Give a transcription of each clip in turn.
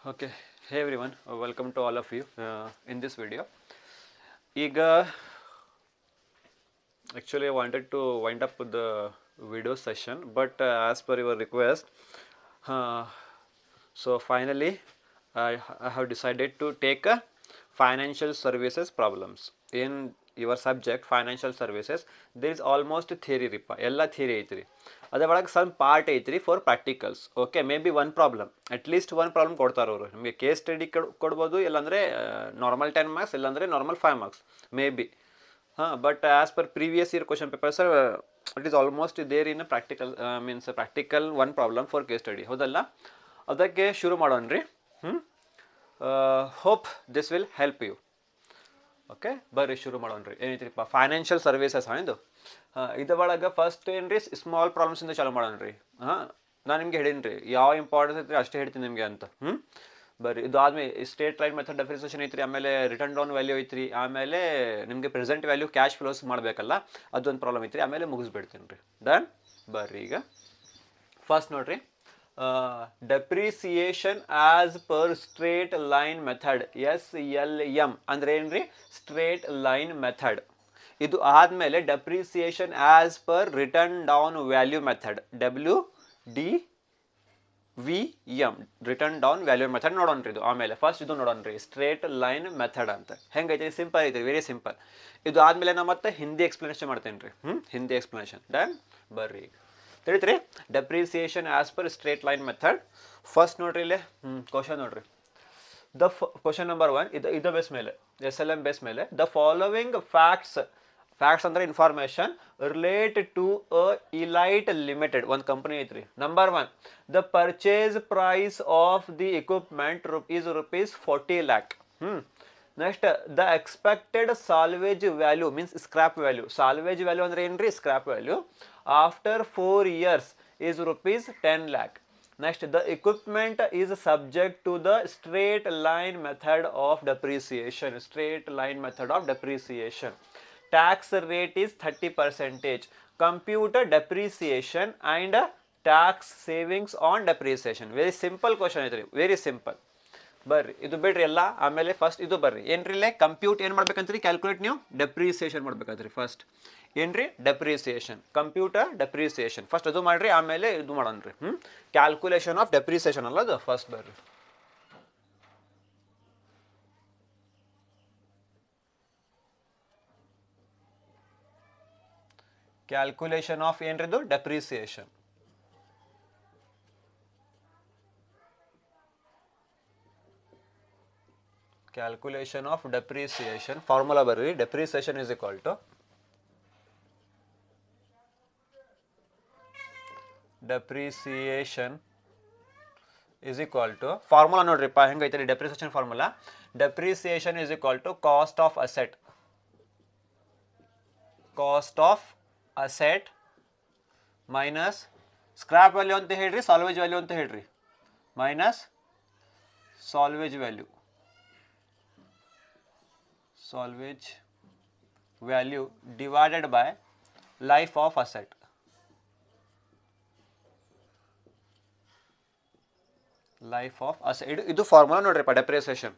Okay, hey everyone, welcome to all of you in this video. ಈಗ actually I wanted to wind up with the video session, but as per your request, uh, so finally I have decided to take a financial services problems in your subject financial services. There is almost theory ripa ಎಲ್ಲ theory ಐತ್ರಿ ಅದ್ರ ಒಳಗೆ some part ಐತ್ರಿ for practicals. Okay, maybe one problem at least one problem ಕೊಡ್ತಾರೆ ಅವರು ನಿಮಗೆ case study ಕೊಡ್ಬೋದು, ಇಲ್ಲಾಂದರೆ ನಾರ್ಮಲ್ 10 marks ಇಲ್ಲಾಂದರೆ normal 5 marks maybe. But as per previous year question papers, it is almost there in a practical means a practical one problem for case study. ಹೌದಲ್ಲ, ಅದಕ್ಕೆ ಶುರು ಮಾಡೋಣ್ರಿ. Hope this will help you. Okay, ಬರ್ರಿ ಶುರು ಮಾಡೋಣ್ರಿ. ಏನೈತ್ರಿಪ್ಪ financial services ಇದು ಇದ್ರೊಳಗೆ first ಏನ್ರಿ small ಪ್ರಾಬ್ಲಮ್ಸಿಂದ ಚಾಲೂ ಮಾಡೋಣ್ರಿ. ನಾನು ನಿಮ್ಗೆ ಹೇಳೀನಿ ಯಾವ ಇಂಪಾರ್ಟೆನ್ಸ್ ಐತ್ರಿ ಅಷ್ಟೇ ಹೇಳ್ತೀನಿ ನಿಮಗೆ ಅಂತ. ಬರ್ರಿ, ಇದು ಆದ್ಮೇಲೆ ಸ್ಟೇಟ್ ಲೈನ್ ಮೆಥಡ್ ಡೆಫಿನಿಷನ್ ಐತ್ರಿ, ಆಮೇಲೆ ರಿಟರ್ನ್ ಡೌನ್ ವ್ಯಾಲ್ಯೂ ಐತ್ರಿ, ಆಮೇಲೆ ನಿಮಗೆ ಪ್ರೆಸೆಂಟ್ ವ್ಯಾಲ್ಯೂ ಕ್ಯಾಶ್ ಫ್ಲೋಸ್ ಮಾಡಬೇಕಲ್ಲ ಅದೊಂದು ಪ್ರಾಬ್ಲಮ್ ಐತ್ರಿ, ಆಮೇಲೆ ಮುಗಿಸ್ಬಿಡ್ತೀನಿ ರೀ. ಡನ್. ಬರ್ರಿ ಈಗ ಫಸ್ಟ್ ನೋಡ್ರಿ, depreciation as per straight line method SLM ಅಂದ್ರೆ ಏನ್ರಿ ಸ್ಟ್ರೇಟ್ ಲೈನ್ ಮೆಥಡ್. ಇದು ಆದಮೇಲೆ depreciation as per written down value method WDVM written down value method ನೋಡೋಣ್ರಿ. ಇದು ಆಮೇಲೆ ಫಸ್ಟ್ ಇದು ನೋಡೋಣ್ರಿ ಸ್ಟ್ರೇಟ್ ಲೈನ್ ಮೆಥಡ್ ಅಂತ ಹೆಂಗೈತೆ. ಸಿಂಪಲ್ ಐತೆ, ವೆರಿ ಸಿಂಪಲ್. ಇದು ಆದಮೇಲೆ ನಾ ಮತ್ತೆ ಹಿಂದಿ ಎಕ್ಸ್ಪ್ಲನೇಷನ್ ಮಾಡ್ತೇನೆ ರೀ. ಹಿಂದಿ ಎಕ್ಸ್ಪ್ಲನೇಷನ್. ಡನ್. ಬರ್ರಿ ತಿಳಿತ್ರಿ depreciation as per straight line method. First ನೋಡ್ರಿ ಇಲ್ಲಿ ಕ್ವಶನ್ ನೋಡ್ರಿ. ದ ಕ್ವಶನ್ ನಂಬರ್ 1 ಇದು ಬೇಸ್ ಮೇಲೆ SLM ಬೇಸ್ ಮೇಲೆ ದ ಫಾಲೋವಿಂಗ್ ಫ್ಯಾಕ್ಟ್ಸ್ ಅಂದ್ರೆ information relate to Elite Limited ಒಂದು ಕಂಪನಿ ಐತ್ರಿ. Number 1, the purchase price of the equipment is rupees 40 lakh. Next the expected salvage value means scrap value. Salvage value ಅಂದ್ರೆ ಏನ್ರಿ scrap value after 4 years is rupees 10 lakh. Next, the equipment is subject to the straight line method of depreciation. Straight line method of depreciation. Tax rate is 30%. Compute depreciation and tax savings on depreciation. Very simple question ಐತ್ರಿ, very simple. ಬರ್ರಿ ಇದು ಬಿಡ್ರಿ ಎಲ್ಲ. ಆಮೇಲೆ first ಇದು ಬರ್ರಿ ಏನ್ರಿ ಇಲ್ಲೇ ಕಂಪ್ಯೂಟ್ ಏನು ಮಾಡ್ಬೇಕಂತ್ರಿ, ಕ್ಯಾಲ್ಕುಲೇಟ್ ನೀವು ಡೆಪ್ರಿಸಿಯೇಷನ್ ಮಾಡ್ಬೇಕಂತ್ರಿ. ಫಸ್ಟ್ ಏನ್ರಿ ಡೆಪ್ರಿಸಿಯೇಷನ್, ಕಂಪ್ಯೂಟರ್ ಡೆಪ್ರಿಸಿಯೇಷನ್ ಫಸ್ಟ್ ಅದು ಮಾಡ್ರಿ, ಆಮೇಲೆ ಇದು ಮಾಡೋಣ್ರಿ ಕ್ಯಾಲ್ಕುಲೇಷನ್ ಆಫ್ ಡೆಪ್ರಿಸಿಯೇಷನ್ ಅಲ್ಲ ಅದು ಫಸ್ಟ್. ಬರ್ರಿ ಕ್ಯಾಲ್ಕುಲೇಷನ್ ಆಫ್ ಏನ್ರಿದು depreciation. Calculation of depreciation formula ಬರ್ರಿ. depreciation is equal to formula ನೋಡ್ರಿಪ್ಪ ಹೆಂಗೈತೆ depreciation formula. depreciation is equal to cost of asset minus scrap value ಅಂತ ಹೇಳ್ರಿ, salvage value ಅಂತ ಹೇಳ್ರಿ, minus salvage value divided by life of asset. ಇದು formula ನೋಡ್ರಿಪ್ಪ depreciation.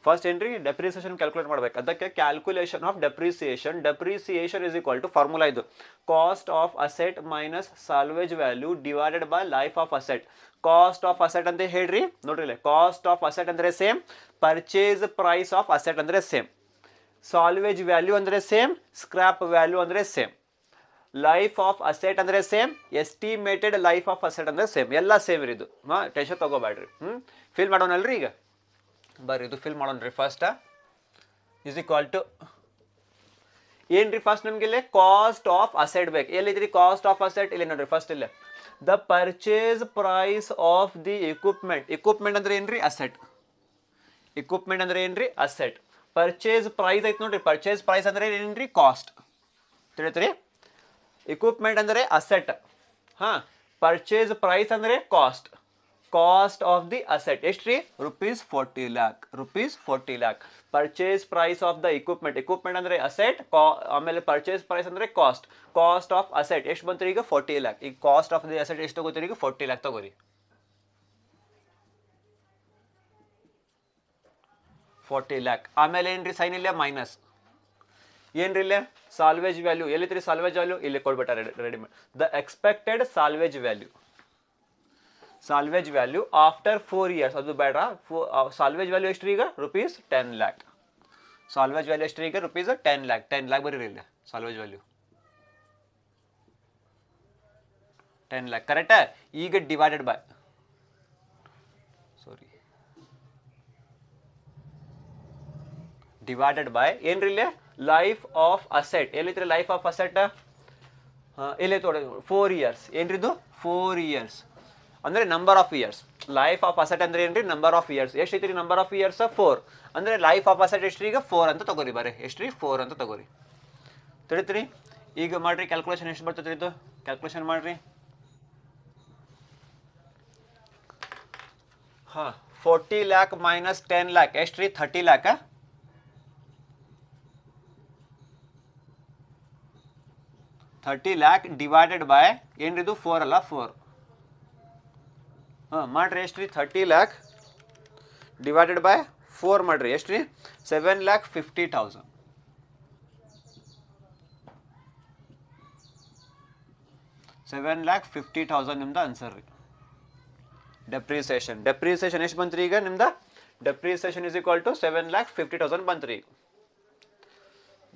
First ಏನ್ರಿ depreciation calculate ಮಾಡ್ಬೇಕು. ಅದಕ್ಕೆ calculation of depreciation is equal to formula ಇದು cost of asset minus salvage value divided by life of asset. Cost of asset ಅಂತ ಹೇಳ್ರಿ ನೋಡ್ರಿ ಇಲ್ಲಿ. ಕಾಸ್ಟ್ ಆಫ್ ಅಸೆಟ್ ಅಂದ್ರೆ same, purchase price of asset ಅಂದ್ರೆ same, salvage value ಅಂದ್ರೆ same, scrap value ಅಂದ್ರೆ same, life of asset ಅಂದ್ರೆ same, estimated life of asset ಅಂದ್ರೆ ಸೇಮ್, ಎಲ್ಲ ಸೇಮ್ ಇರಿದು. ಟೆನ್ಷನ್ ತಗೋಬೇಡ್ರಿ. ಫಿಲ್ ಮಾಡೋಣಲ್ರಿ ಈಗ. ಬರ್ರಿ ಇದು ಫಿಲ್ ಮಾಡೋಣ್ರಿ. ಫಸ್ಟ್ ಇಸ್ ಈಕ್ವಲ್ ಟು ಏನ್ರಿ ಫಸ್ಟ್ ನಮ್ಗೆ ಇಲ್ಲಿ ಕಾಸ್ಟ್ ಆಫ್ ಅಸೆಟ್ ಬೇಕು. ಎಲ್ಲಿದ್ರಿ ಕಾಸ್ಟ್ ಆಫ್ ಅಸೆಟ್? ಇಲ್ಲಿ ನೋಡ್ರಿ ಫಸ್ಟ್ ಇಲ್ಲೇ the purchase price of the equipment ಅಂದ್ರೆ ಏನ್ರಿ ಅಸೆಟ್. equipment ಅಂದ್ರೆ ಏನ್ರಿ ಅಸೆಟ್. ಪರ್ಚೇಸ್ ಪ್ರೈಸ್ ಐತೆ ನೋಡ್ರಿ, ಪರ್ಚೇಸ್ ಪ್ರೈಸ್ ಅಂದ್ರೆ ಏನ್ರಿ ಕಾಸ್ಟ್. ತಿಳಿತ್ರಿ? equipment ಅಂದ್ರೆ ಅಸೆಟ್, ಪರ್ಚೇಸ್ ಪ್ರೈಸ್ ಅಂದ್ರೆ cost. Cost of the asset ಎಷ್ಟ್ರಿ? ₹40 lakh. Purchase price of the equipment ಅಂದ್ರೆ ಅಸೆಟ್, ಆಮೇಲೆ ಪರ್ಚೇಸ್ ಪ್ರೈಸ್ ಅಂದ್ರೆ ಕಾಸ್ಟ್. ಕಾಸ್ಟ್ ಆಫ್ ಅಸೆಟ್ ಎಷ್ಟು ಬಂತ್ರಿ ಈಗ? 40 lakh. ಈಗ ಕಾಸ್ಟ್ ಆಫ್ ದಿ ಅಸೆಟ್ ಎಷ್ಟು ತಗೋತೀರಿ ಈಗ? 40 lakh ತಗೋರಿ. 40 lakh. ಆಮೇಲೆ ಏನ್ರಿ ಸೈನ್ ಇಲ್ಲೇ ಮೈನಸ್ ಏನ್ರಿ ಇಲ್ಲೇ ಸಾಲ್ವೇಜ್ ವ್ಯಾಲ್ಯೂ ಎಲ್ಲಿತ್ರಿ ಸಾಲ್ವೇಜ್ ವ್ಯಾಲ್ಯೂ ಇಲ್ಲಿ ಕೊಡ್ಬಿಟ್ಟಾರೆ readymade the expected salvage value after 4 years ಅದು ಬೇಡ ಸಾಲ್ವೇಜ್ ವ್ಯಾಲ್ಯೂ ಎಷ್ಟು ಈಗ ರುಪೀಸ್ 10 lakh ಸಾಲ್ವೇಜ್ ವ್ಯಾಲ್ಯೂ ಎಷ್ಟು ಈಗ ರುಪೀಸ್ 10 lakh ಬರೀರಿ ಇಲ್ಲ ಸಾಲ್ವೇಜ್ ವ್ಯಾಲ್ಯೂ 10 lakh ಕರೆಕ್ಟಾ ಈಗ ಡಿವೈಡೆಡ್ ಬೈ ಡಿವೈಡೆಡ್ ಬೈ ಏನ್ರಿ ಇಲ್ಲೇ ಲೈಫ್ ಆಫ್ ಅಸೆಟ್ ಎಲ್ಲಿತ್ರಿ ಲೈಫ್ ಆಫ್ ಅಸೆಟ್ ಇಲ್ಲಿ ತೋಡ 4 years ಏನ್ರಿದು 4 years ಅಂದ್ರೆ number of years life of asset ಅಂದ್ರೆ ಏನ್ರಿ ನಂಬರ್ ಆಫ್ ಇಯರ್ಸ್ ಎಷ್ಟು ಐತ್ರಿ ನಂಬರ್ ಆಫ್ ಇಯರ್ಸ್ 4 ಅಂದ್ರೆ ಲೈಫ್ ಆಫ್ ಅಸೆಟ್ ಎಷ್ಟು ಈಗ 4 ಅಂತ ತಗೋರಿ ಬರೀ ಎಷ್ಟ್ರಿ 4 ಅಂತ ತಗೋರಿ ತಿಳಿತ್ರಿ ಈಗ ಮಾಡ್ರಿ ಕ್ಯಾಲ್ಕುಲೇಷನ್ ಎಷ್ಟು ಬರ್ತೈತ್ರಿ ಇದು ಕ್ಯಾಲ್ಕುಲೇಷನ್ ಮಾಡ್ರಿ 40 lakh minus 10 lakh ಎಷ್ಟ್ರಿ 30 lakh 30 lakh ಡಿವೈಡೆಡ್ ಬೈ ಏನ್ರಿದು 4 ಅಲ್ಲ 4 ಮಾಡ್ರಿ ಎಷ್ಟ್ರಿ 30 lakh ಡಿವೈಡೆಡ್ ಬೈ 4 ಮಾಡ್ರಿ ಎಷ್ಟ್ರಿ 7,50,000 7,50,000 ನಿಮ್ದು ಆನ್ಸರ್ ರೀ ಡೆಪ್ರಿಸಿಯೇಷನ್ ಎಷ್ಟು ಬಂತ್ರಿ ಈಗ ನಿಮ್ದು ಡೆಪ್ರಿಸಿಯೇಷನ್ ಇಸ್ ಈಕ್ವಲ್ ಟು 7,50,000 ಬಂತ್ರಿ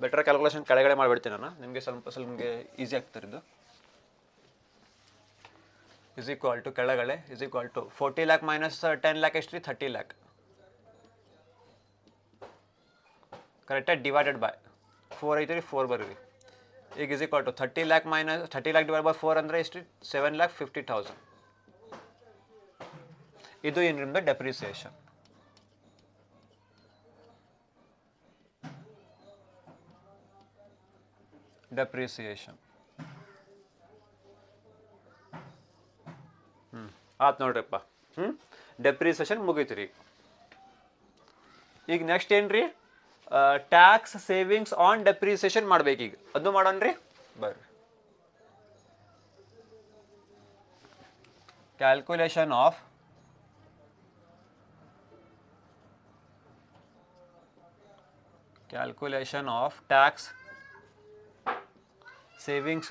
ಬೆಟರ್ ಕ್ಯಾಲ್ಕುಲೇಷನ್ ಕೆಳಗಡೆ ಮಾಡಿಬಿಡ್ತೀನಿ ನಾನು ನಿಮಗೆ ಸ್ವಲ್ಪ ನಿಮಗೆ ಈಸಿ ಆಗ್ತಾರೆ ಇದು ಇಸ್ ಈಕ್ವಲ್ ಟು ಕೆಳಗಡೆ is equal to 40 lakh minus 10 lakh ಎಷ್ಟು ರೀ 30 lakh ಕರೆಕ್ಟಾಗಿ ಡಿವೈಡೆಡ್ ಬೈ 4 ಐತೆ ರೀ 4 ಬರ್ರಿ ಈಗ is equal to 30 lakh minus 30 lakh divide by 4 ಅಂದರೆ ಎಷ್ಟು 7,50,000 ಇದು ಏನು ನಿಮ್ಮದು ಡೆಪ್ರಿಸಿಯೇಷನ್ ಆತ್ ನೋಡ್ರಿಪ್ಪ ಡೆಪ್ರಿಸಿಯೇಷನ್ ಮುಗೀತು ರೀ ಈಗ ನೆಕ್ಸ್ಟ್ ಏನ್ರಿ ಟ್ಯಾಕ್ಸ್ ಸೇವಿಂಗ್ಸ್ ಆನ್ ಡೆಪ್ರಿಸಿಯೇಷನ್ ಮಾಡ್ಬೇಕೀಗ ಅದು ಮಾಡೋಣ್ರಿ ಬರ್ರಿ calculation of tax savings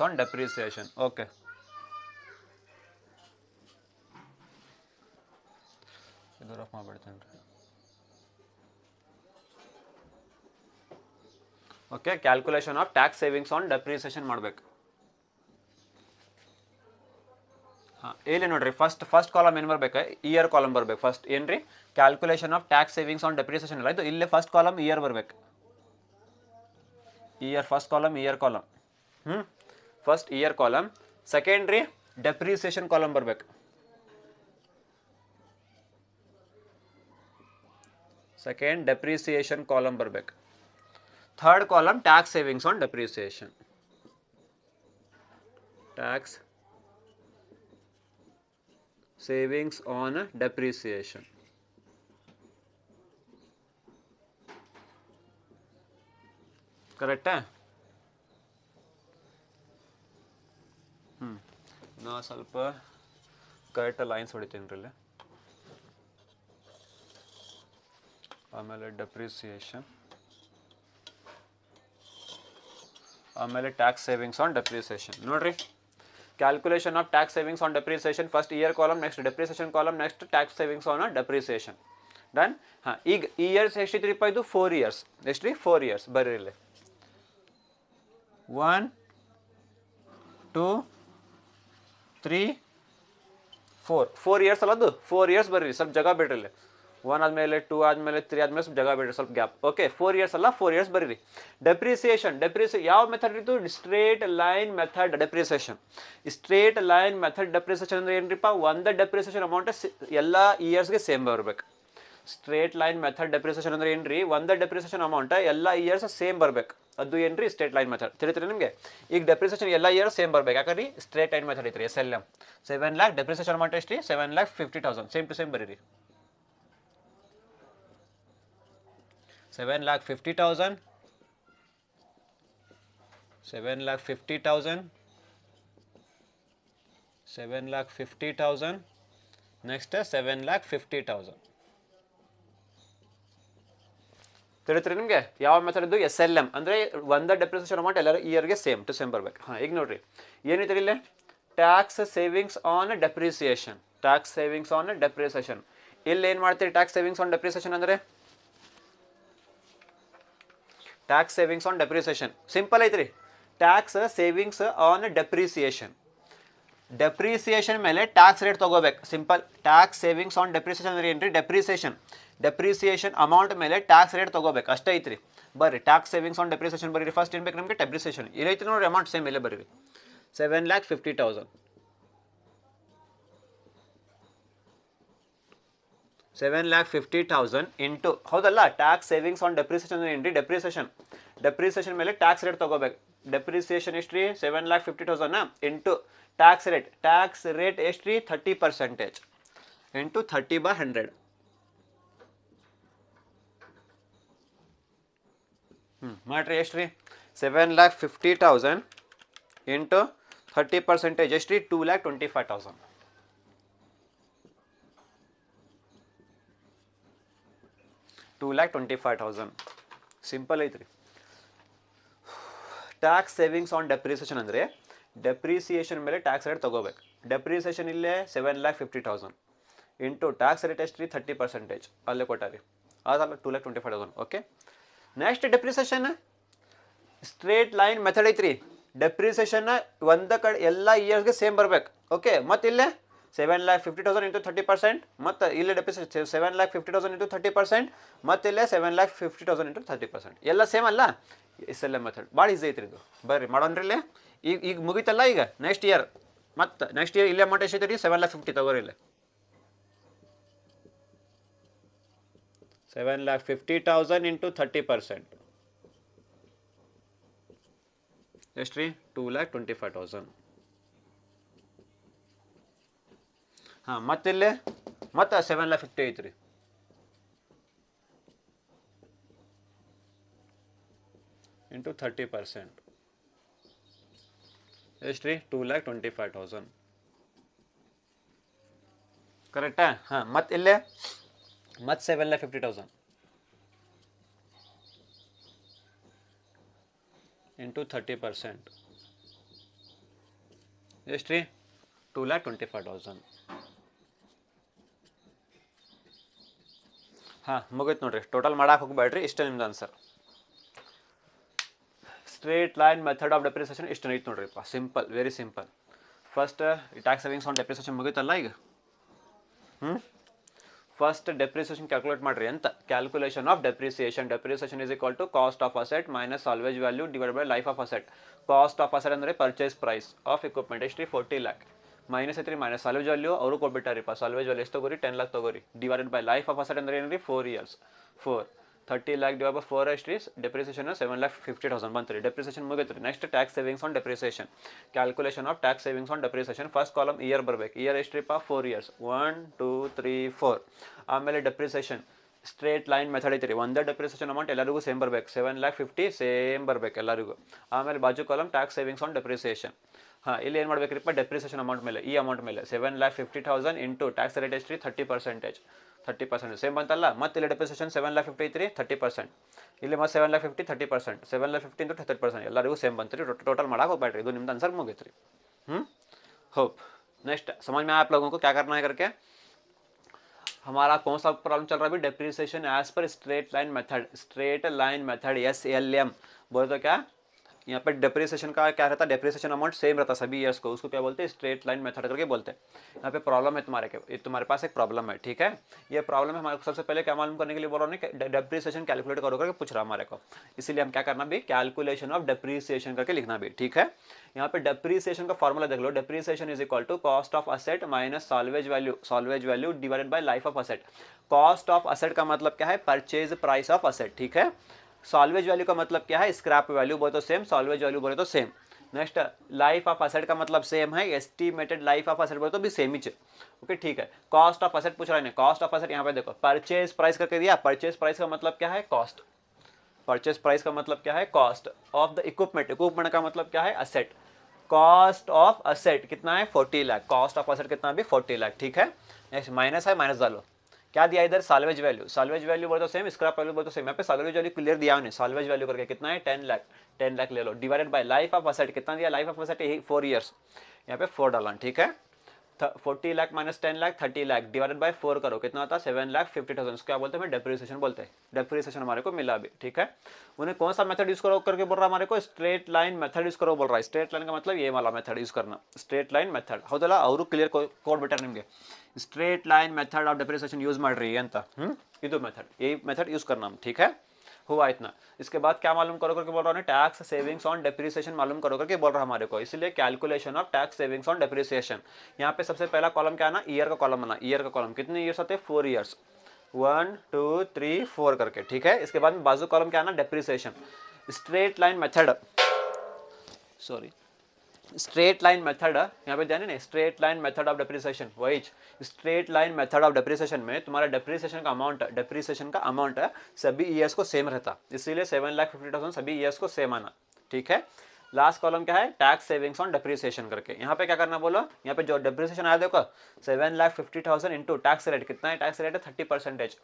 on depreciation okay ಇದರ ಆಫ್ ಮಾಡ್ಬಿಡ್ತೇನೆ okay calculation of tax savings on depreciation ಮಾಡಬೇಕು ಇಲ್ಲಿ ನೋಡ್ರಿ ಫಸ್ಟ್ ಕಾಲಮ್ ಏನು ಬರ್ಬೇಕು ಇಯರ್ ಕಾಲಮ್ ಬರ್ಬೇಕು ಫಸ್ಟ್ ಏನ್ರಿ calculation of tax savings on depreciation ಇಲ್ಲ ಇದು ಇಲ್ಲೇ ಫಸ್ಟ್ ಕಾಲಮ್ ಇಯರ್ ಬರ್ಬೇಕು first column first year column ಸೆಕೆಂಡ್ರಿ ಡೆಪ್ರಿಸಿಯೇಷನ್ ಕಾಲಮ್ ಬರ್ಬೇಕು ಸೆಕೆಂಡ್ ಡೆಪ್ರಿಸಿಯೇಷನ್ ಕಾಲಮ್ ಬರ್ಬೇಕು third column tax savings on depreciation tax savings on depreciation ಕರೆಕ್ಟಾ ನಾ ಸ್ವಲ್ಪ ಕರೆಕ್ಟ್ ಲೈನ್ಸ್ ಹೊಡಿತೀನಿ ರೀ ಆಮೇಲೆ ಡೆಪ್ರಿಸಿಯೇಷನ್ ಆಮೇಲೆ ಟ್ಯಾಕ್ಸ್ ಸೇವಿಂಗ್ಸ್ ಆನ್ ಡೆಪ್ರಿಸಿಯೇಷನ್ ನೋಡ್ರಿ calculation of tax savings on depreciation first year column next depreciation column next tax savings on depreciation done ಈಗ years ಎಷ್ಟಿತ್ರಿಪ್ಪ ಇದು 4 years ಎಷ್ಟ್ರಿ 4 years ಬರ್ರಿ ಇಲ್ಲಿ 1 2 3 4 years ಅಲ್ಲ ಅದು 4 years ಬರ್ರಿ ಸ್ವಲ್ಪ ಜಾಗ ಬಿಡ್ರಿ ಇಲ್ಲಿ 1 ಆದಮೇಲೆ 2 ಆದಮೇಲೆ 3 ಆದಮೇಲೆ ಸ್ವಲ್ಪ ಜಾಗ ಬಿಡ್ರಿ ಸ್ವಲ್ಪ ಗ್ಯಾಪ್ ಓಕೆ 4 years ಅಲ್ಲ 4 years ಬರ್ರಿ ಡೆಪ್ರಿಸಿಯೇಷನ್ ಯಾವ ಮೆಥಡ್ ಇದು ಸ್ಟ್ರೇಟ್ ಲೈನ್ ಮೆಥಡ್ ಡೆಪ್ರಿಸಿಯೇಷನ್ ಅಂದ್ರೆ ಏನ್ರಿಪ್ಪ ಒಂದು ಡೆಪ್ರಿಸಿಯೇಷನ್ ಅಮೌಂಟ್ ಎಲ್ಲ ಇಯರ್ಸ್ಗೆ ಸೇಮ್ ಬರ್ಬೇಕು ಸ್ಟ್ರೇಟ್ ಲೈನ್ ಮೆಥಡ್ ಡೆಪ್ರಿಸಿಯೇಷನ್ ಅಂದ್ರೆ ಏನ್ರಿ ಒಂದು ಡೆಪ್ರಿಸಿಯೇಷನ್ ಅಮೌಂಟ್ ಎಲ್ಲ ಇಯರ್ಸ್ ಸೇಮ್ ಬರ್ಬೇಕು ಅದು ಏನ್ರಿ ಸ್ಟ್ರೇಟ್ ಲೈನ್ ಮೆಥಡ್ ತಿಳಿತ್ರಿ ನಿಮಗೆ ಈಗ ಡೆಪ್ರಿಸಿಯೇಷನ್ ಎಲ್ಲ ಇಯರ್ ಸೇಮ್ ಬರ್ಬೇಕು ಯಾಕಂದ್ರೆ ಸ್ಟ್ರೇಟ್ ಲೈನ್ ಮೆಥಡ್ ಐತ್ರಿ SLM 7 lakh ಡೆಪ್ರಿಸಿಯೇಷನ್ ಅಮೌಂಟ್ ಎಷ್ಟು 7,50,000 ಸೇಮ್ ಟು ಸೇಮ್ ಬರೀರಿ 7,50,000, 7,50,000, 7,50,000, next 7,50,000. ತಿಳಿತ್ರಿ ನಿಮಗೆ ಯಾವ ಮೆಥಡ್ ಇದು ಎಸ್ ಎಲ್ ಎಮ್ ಅಂದರೆ ಒಂದೇ ಡೆಪ್ರಿಸಿಯೇಷನ್ ಅಮೌಂಟ್ ಎಲ್ಲರೂ ಇಯರ್ಗೆ ಸೇಮ್ ಟು ಸೇಮ್ ಬರಬೇಕು. ಹಾಂ ಈಗ ನೋಡಿರಿ ಏನಿದೆ ಇಲ್ಲಿ tax savings on depreciation, tax savings on depreciation. ಇಲ್ಲಿ ಏನು ಮಾಡ್ತೀರಿ ಟ್ಯಾಕ್ಸ್ ಸೇವಿಂಗ್ಸ್ ಆನ್ ಡೆಪ್ರಿಸಿಯೇಷನ್ ಅಂದರೆ tax savings on depreciation simple ಐತ್ರಿ. Tax savings on depreciation, depreciation ಮೇಲೆ ಟ್ಯಾಕ್ಸ್ ರೇಟ್ ತೊಗೋಬೇಕು. Simple tax savings on depreciation ಅಂದ್ರೆ ಏನು ರೀ ಡೆಪ್ರಿಸಿಯೇಷನ್ ಅಮೌಂಟ್ ಮೇಲೆ ಟ್ಯಾಕ್ಸ್ ರೇಟ್ ತೊಗೋಬೇಕು ಅಷ್ಟೇ ಐತ್ರಿ. ಬರ್ರಿ ಟ್ಯಾಕ್ಸ್ ಸೇವಿಂಗ್ಸ್ ಆನ್ ಡೆಪ್ರಿಸಿಯೇಷನ್ ಬರೀರಿ. ಫಸ್ಟ್ ಏನು ಬೇಕು ನಮಗೆ ಡೆಪ್ರಿಸಿಯೇಷನ್ ಏನೈತಿ ನೋಡಿರಿ ಅಮೌಂಟ್ ಸೇಮ್ ಇಲ್ಲೇ ಬರೀರಿ 7,50,000, 7,50,000 ಇಂಟು ಹೌದಲ್ಲ ಟ್ಯಾಕ್ಸ್ ಸೇವಿಂಗ್ಸ್ ಆನ್ ಡೆಪ್ರಿಸಿಯೇಷನ್ ಏನು ರೀ ಡೆಪ್ರಿಸಿಯೇಷನ್ ಮೇಲೆ ಟ್ಯಾಕ್ಸ್ ರೇಟ್ ತೊಗೋಬೇಕು. ಡೆಪ್ರಿಸಿಯೇಷನ್ ಎಷ್ಟು ರೀ 7,50,000 ಇಂಟು ಟ್ಯಾಕ್ಸ್ ರೇಟ್ ಎಷ್ಟು ರೀ 30% ಇಂಟು 30/100. ಮಾಡ್ರಿ ಎಷ್ಟು ರೀ 7,50,000 ಇಂಟು 30% ಎಷ್ಟು ರೀ 2,25,000. 2,25,000 ಸಿಂಪಲ್ ಐತ್ರಿ. ಟ್ಯಾಕ್ಸ್ ಸೇವಿಂಗ್ಸ್ ಆನ್ ಡೆಪ್ರಿಸಿಯೇಷನ್ ಅಂದರೆ ಡೆಪ್ರಿಸಿಯೇಷನ್ ಮೇಲೆ ಟ್ಯಾಕ್ಸ್ ರೇಟ್ ತೊಗೋಬೇಕು. ಡೆಪ್ರಿಸಿಯೇಷನ್ ಇಲ್ಲೇ 7,50,000 ಇಂಟು ಟ್ಯಾಕ್ಸ್ ರೇಟ್ ಎಷ್ಟು ರೀ 30% ಅಲ್ಲೇ ಕೊಟ್ಟಾರಿ ಅದಲ್ಲ 2,25,000. Okay next depreciation straight line method ಐತ್ರಿ. ಡೆಪ್ರಿಸಿಯೇಷನ್ ಒಂದ ಕಡೆ ಎಲ್ಲ ಇಯರ್ಸ್ಗೆ ಸೇಮ್ ಬರ್ಬೇಕು. ಓಕೆ ಮತ್ತು ಇಲ್ಲೇ 7,50,000 ಇಂಟು 30% ಮತ್ತು ಇಲ್ಲೇ ಡೆಪ್ರಿಸಿಯೇಷನ್ 7,50,000 ಇಂಟು 30% ಮತ್ತು ಇಲ್ಲೇ 7,50,000 ಇಂಟು 30% ಎಲ್ಲ ಸೇಮ್ ಅಲ್ಲ. ಎಸ್ ಎಲ್ ಎಮ್ ಮೆಥಡ್ ಭಾಳ ಈಸಿ ಐತ್ರಿ ಇದು. ಬರ್ರಿ ಮಾಡೋಣ್ರಿ ಇಲ್ಲೇ ಈಗ ಮುಗಿತಲ್ಲ. ಈಗ ನೆಕ್ಸ್ಟ್ ಇಯರ್ ಇಲ್ಲೇ ಅಮೌಂಟ್ ಎಷ್ಟು ಐತೆ ರೀ 7,50,000 ತಗೋರಿ ಇಲ್ಲೇ 7,50,000 ಇಂಟು 30% ಎಷ್ಟು ರೀ 2,25,000. ಹಾಂ ಮತ್ತಿಲ್ಲೇ ಮತ್ತೆ 7,50,000 ಐತ್ರಿ ಇಂಟು 30% ಎಷ್ಟು ರೀ 2,25,000 ಕರೆಕ್ಟಾ. ಹಾಂ ಮತ್ತು ಇಲ್ಲೇ ಮತ್ತು 7,50,000 ಇಂಟು 30% ಎಷ್ಟು ರೀ 2,25,000. ಹಾಂ ಮುಗೀತು ನೋಡಿರಿ. ಟೋಟಲ್ ಮಾಡಕ್ಕೆ ಹೋಗ್ಬೇಡ್ರಿ, ಇಷ್ಟೇ ನಿಮ್ದು answer. Straight line method of depreciation ಇಷ್ಟು ಐತೆ ನೋಡ್ರಿಪ್ಪ. Simple, very simple. First tax savings on depreciation ಮುಗೀತಲ್ಲ ಈಗ. ಫಸ್ಟ್ ಡೆಪ್ರಿಸಿಯೇಷನ್ ಕ್ಯಾಲ್ಕುಲೇಟ್ ಮಾಡಿರಿ ಅಂತ. Calculation of depreciation is equal to cost of asset minus salvage value divide by life of asset. Cost of asset ಅಂದರೆ purchase price of equipment ಎಷ್ಟು ರೀ 40 lakh minus ಐತ್ರಿ minus salvage value ಅವರು ಕೊಟ್ಬಿಟ್ಟಾರಿಪ್ಪ. Salvage value ಎಷ್ಟು ತಗೋರಿ 10 lakh ತಗೋರಿ divided by life of asset ಅಂದರೆ ಏನು ರೀ 4 years 30 lakh ಡಿವೈಡ್ ಬೈ 4 ಎಷ್ಟು ರೀ ಡೆಪ್ರಿಸಿಯೇಷನ್ 7,50,000 ಬಂತು ರೀ. ಡೆಪ್ರಿಸಿಯೇಷನ್ ಮುಗಿತು ರೀ. Next tax savings on depreciation. Calculation of tax savings on depreciation. First column year ಬರಬೇಕು. ಇಯರ್ ಎಷ್ಟು ರೀಪ್ಪ 4 years 1 2 3 4. ಆಮೇಲೆ ಡೆಪ್ರಿಸಿಯೇಷನ್ ಸ್ಟ್ರೇಟ್ ಲೈನ್ ಮೆಥಡ್ ಐತಿ ರೀ. ಒಂದೇ ಡೆಪ್ರಿಸಿಯೇಷನ್ ಅಮೌಂಟ್ ಎಲ್ಲರಿಗೂ ಸೇಮ್ ಬರಬೇಕು 7,50,000 ಸೇಮ್ ಬರಬೇಕು ಎಲ್ಲರಿಗೂ. ಆಮೇಲೆ ಬಾಜು column tax savings on depreciation. ಹಾಂ ಇಲ್ಲಿ ಏನು ಮಾಡ್ಬೇಕ್ರಿಪ್ಪ ಡೆಪ್ರಿಸಿಯೇಷನ್ ಅಮೌಂಟ್ ಮೇಲೆ ಈ ಅಮೌಂಟ್ ಮೇಲೆ 7,50,000 ಇಂಟು ಟ್ಯಾಕ್ಸ್ ರೇಟ್ ಎಷ್ಟು ರೀ 30% ಸೇಮ್ ಬಂತಲ್ಲ. ಮತ್ತು ಇಲ್ಲಿ ಡೆಪ್ರಿಸಿಯೇಷನ್ 7,50,000 ಐತಿ ರೀ 30%. ಇಲ್ಲಿ ಮತ್ತು 7,50,000 30% 7,50,000 ಇಂಟು 30% ಎಲ್ಲರಿಗೂ ಸೇಮ್ ಬಂತು ರೀ. टोटल ಮಾಡಕ್ಕೆ ಹೋಗ್ಬೇಡ್ರಿ, ಇದು ನಿಮ್ದು ಆನ್ಸರ್ ಮುಗೀತು ರೀ. होप नेक्स्ट समझ में आया आप लोगों को क्या करना है करके. हमारा कौन सा प्रॉब्लम चल रहा है अभी डेप्रिसिएशन एज पर स्ट्रेट लाइन मेथड SLM बोले तो क्या यहाँ पे डेप्रिसिएशन का क्या रहता है, डेप्रिसिएशन अमाउंट सेम रहता है सभी ईयर्स को, उसको क्या बोलते हैं स्ट्रेट लाइन मेथड करके बोलते हैं. यहाँ पे प्रॉब्लम है तुम्हारे पास एक प्रॉब्लम है, ठीक है. ये प्रॉब्लम है हमारे को सबसे पहले क्या मालूम करने के लिए बोल रहा हूँ डेप्रिसिएशन कैलकुलेट करो करके पूछ रहा हमारे को, इसीलिए हम क्या करना भी कैलकुलेशन ऑफ डेप्रिसिएशन करके लिखना भी, ठीक है. यहाँ पे डेप्रिसिएशन का फॉर्मूला देख लो. Depreciation is equal to cost of asset minus salvage value divided by life of asset. Cost of asset का मतलब क्या है, परचेज प्राइस ऑफ असेट, ठीक है. सॉल्वेज वैल्यू का मतलब क्या है, स्क्रैप वैल्यू बोले तो सेम, सॉल्वेज वैल्यू बोले तो same. Next life of asset का मतलब सेम है, एस्टिमेटेड लाइफ ऑफ असेट बोले तो भी सेम ही. ओके ठीक है. कॉस्ट ऑफ असेट पूछ रहा है, कॉस्ट ऑफ असेट यहाँ पे देखो परचेज प्राइस करके दिया. परचेज प्राइस का मतलब क्या है, कॉस्ट. परचेस प्राइस का मतलब क्या है, cost of the equipment, equipment का मतलब क्या है, असेट, कॉस्ट ऑफ असेट कितना है 40 लाख, कॉस्ट ऑफ असेट कितना भी 40 लाख, ठीक है। नेक्स्ट माइनस है, माइनस डालो, क्या दिया इधर, साल्वेज वैल्यू, साल्वेज वैल्यू बोल तो सेम, स्क्रैप वैल्यू बोल तो सेम, यहाँ पे साल्वेज वैल्यू क्लियर दिया उन्हें, साल्वेज वैल्यू करके कितना है 10 लाख, 10 लाख ले लो, divided by life of asset कितना दिया, लाइफ ऑफ असेट 4 ईयर्स, यहाँ पे 4 डाला, ठीक है। 40 lakh minus 10 lakh 30 lakh divided by 4 करो, कितना होता है 7,50,000, क्या बोलते हैं, डेप्रिसिएशन बोलते हैं, डेप्रिसिएशन हमारे को मिला अभी, ठीक है। उन्हें कौन सा मेथड यूज करो करके बोल रहा है हमारे को, स्ट्रेट लाइन मेथड यूज करो बोल रहा है, स्ट्रेट लाइन का मतलब ये वाला मेथड यूज करना, स्ट्रेट लाइन मेथड ಹೌದಲ್ಲ, ಅವರು ಕ್ಲಿಯರ್ ಕೋಡ್ ಬಿಟ್ಟಾರೆ ನಿಮಗೆ, straight line method of depreciation use ಮಾಡ್ರಿ ಅಂತ, ಇದು ಮೆಥಡ್, ये मेथड यूज करना, ठीक है, हुआ इतना। इसके बाद क्या मालूम करो करके बोल रहा हूँ, टैक्स सेविंग्स ऑन डेप्रिसिएशन मालूम करो करके बोल रहा है हमारे को, इसलिए calculation of tax savings on depreciation, यहाँ पे सबसे पहला कॉलम क्या है ना, ईयर का कॉलम बना, ईयर का कॉलम कितने ईयर्स होते हैं 4 ईयर्स, 1 2 3 4 करके, ठीक है। इसके बाद बाजू कॉलम क्या है ना, depreciation, straight line method, sorry straight line method, यहाँ पे ध्यान है, straight line method of depreciation, वही straight line method of depreciation में तुम्हारा डेप्रिसिएशन का अमाउंट है सभी ईयर्स को सेम रहता, इसीलिए 7,50,000 सभी ईयर्स को सेम आना, ठीक है। लास्ट कॉलम क्या है, टैक्स सेविंग्स ऑन डेप्रिसिएशन करके, यहाँ पे क्या करना बोलो, यहाँ पे जो डेप्रिसिएशन आया देखो 7,50,000 इंटू टैक्स रेट, कितना है टैक्स रेट है 30%,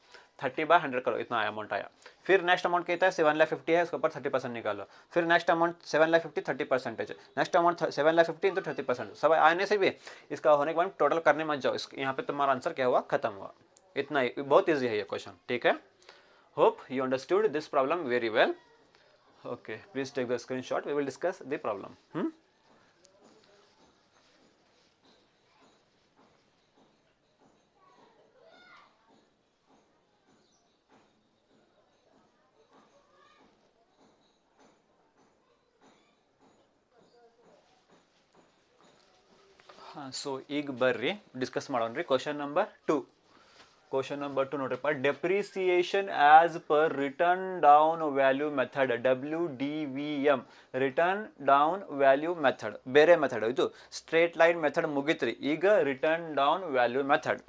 30/100 करो, इतना अमाउंट आया। फिर नेक्स्ट अमाउंट कितना है 7,50,000 है, उसके ऊपर 30% निकालो, फिर next amount 7,50,000 30%, next amount 7,50,000 into 30%, सब आने से भी इसका होने के बाद टोटल करने मत जाओ, यहाँ पे तुम्हारा आंसर क्या हुआ, खत्म हुआ, इतना ही, बहुत ईजी है ये क्वेश्चन, ठीक है। Hope you understood this problem very well, okay, please take the screenshot, we will discuss the problem. So ಈಗ ಬರ್ರಿ ಡಿಸ್ಕಸ್ ಮಾಡೋಣ ರೀ ಕ್ವಶನ್ ನಂಬರ್ 2, ಕ್ವಶನ್ ನಂಬರ್ 2 ನೋಡ್ರಿಪ್ಪ, depreciation as per written down value method, WDVM, written down value method, ಬೇರೆ method, ಇದು straight line method ಮುಗಿತ್ರಿ, ಈಗ written down value method,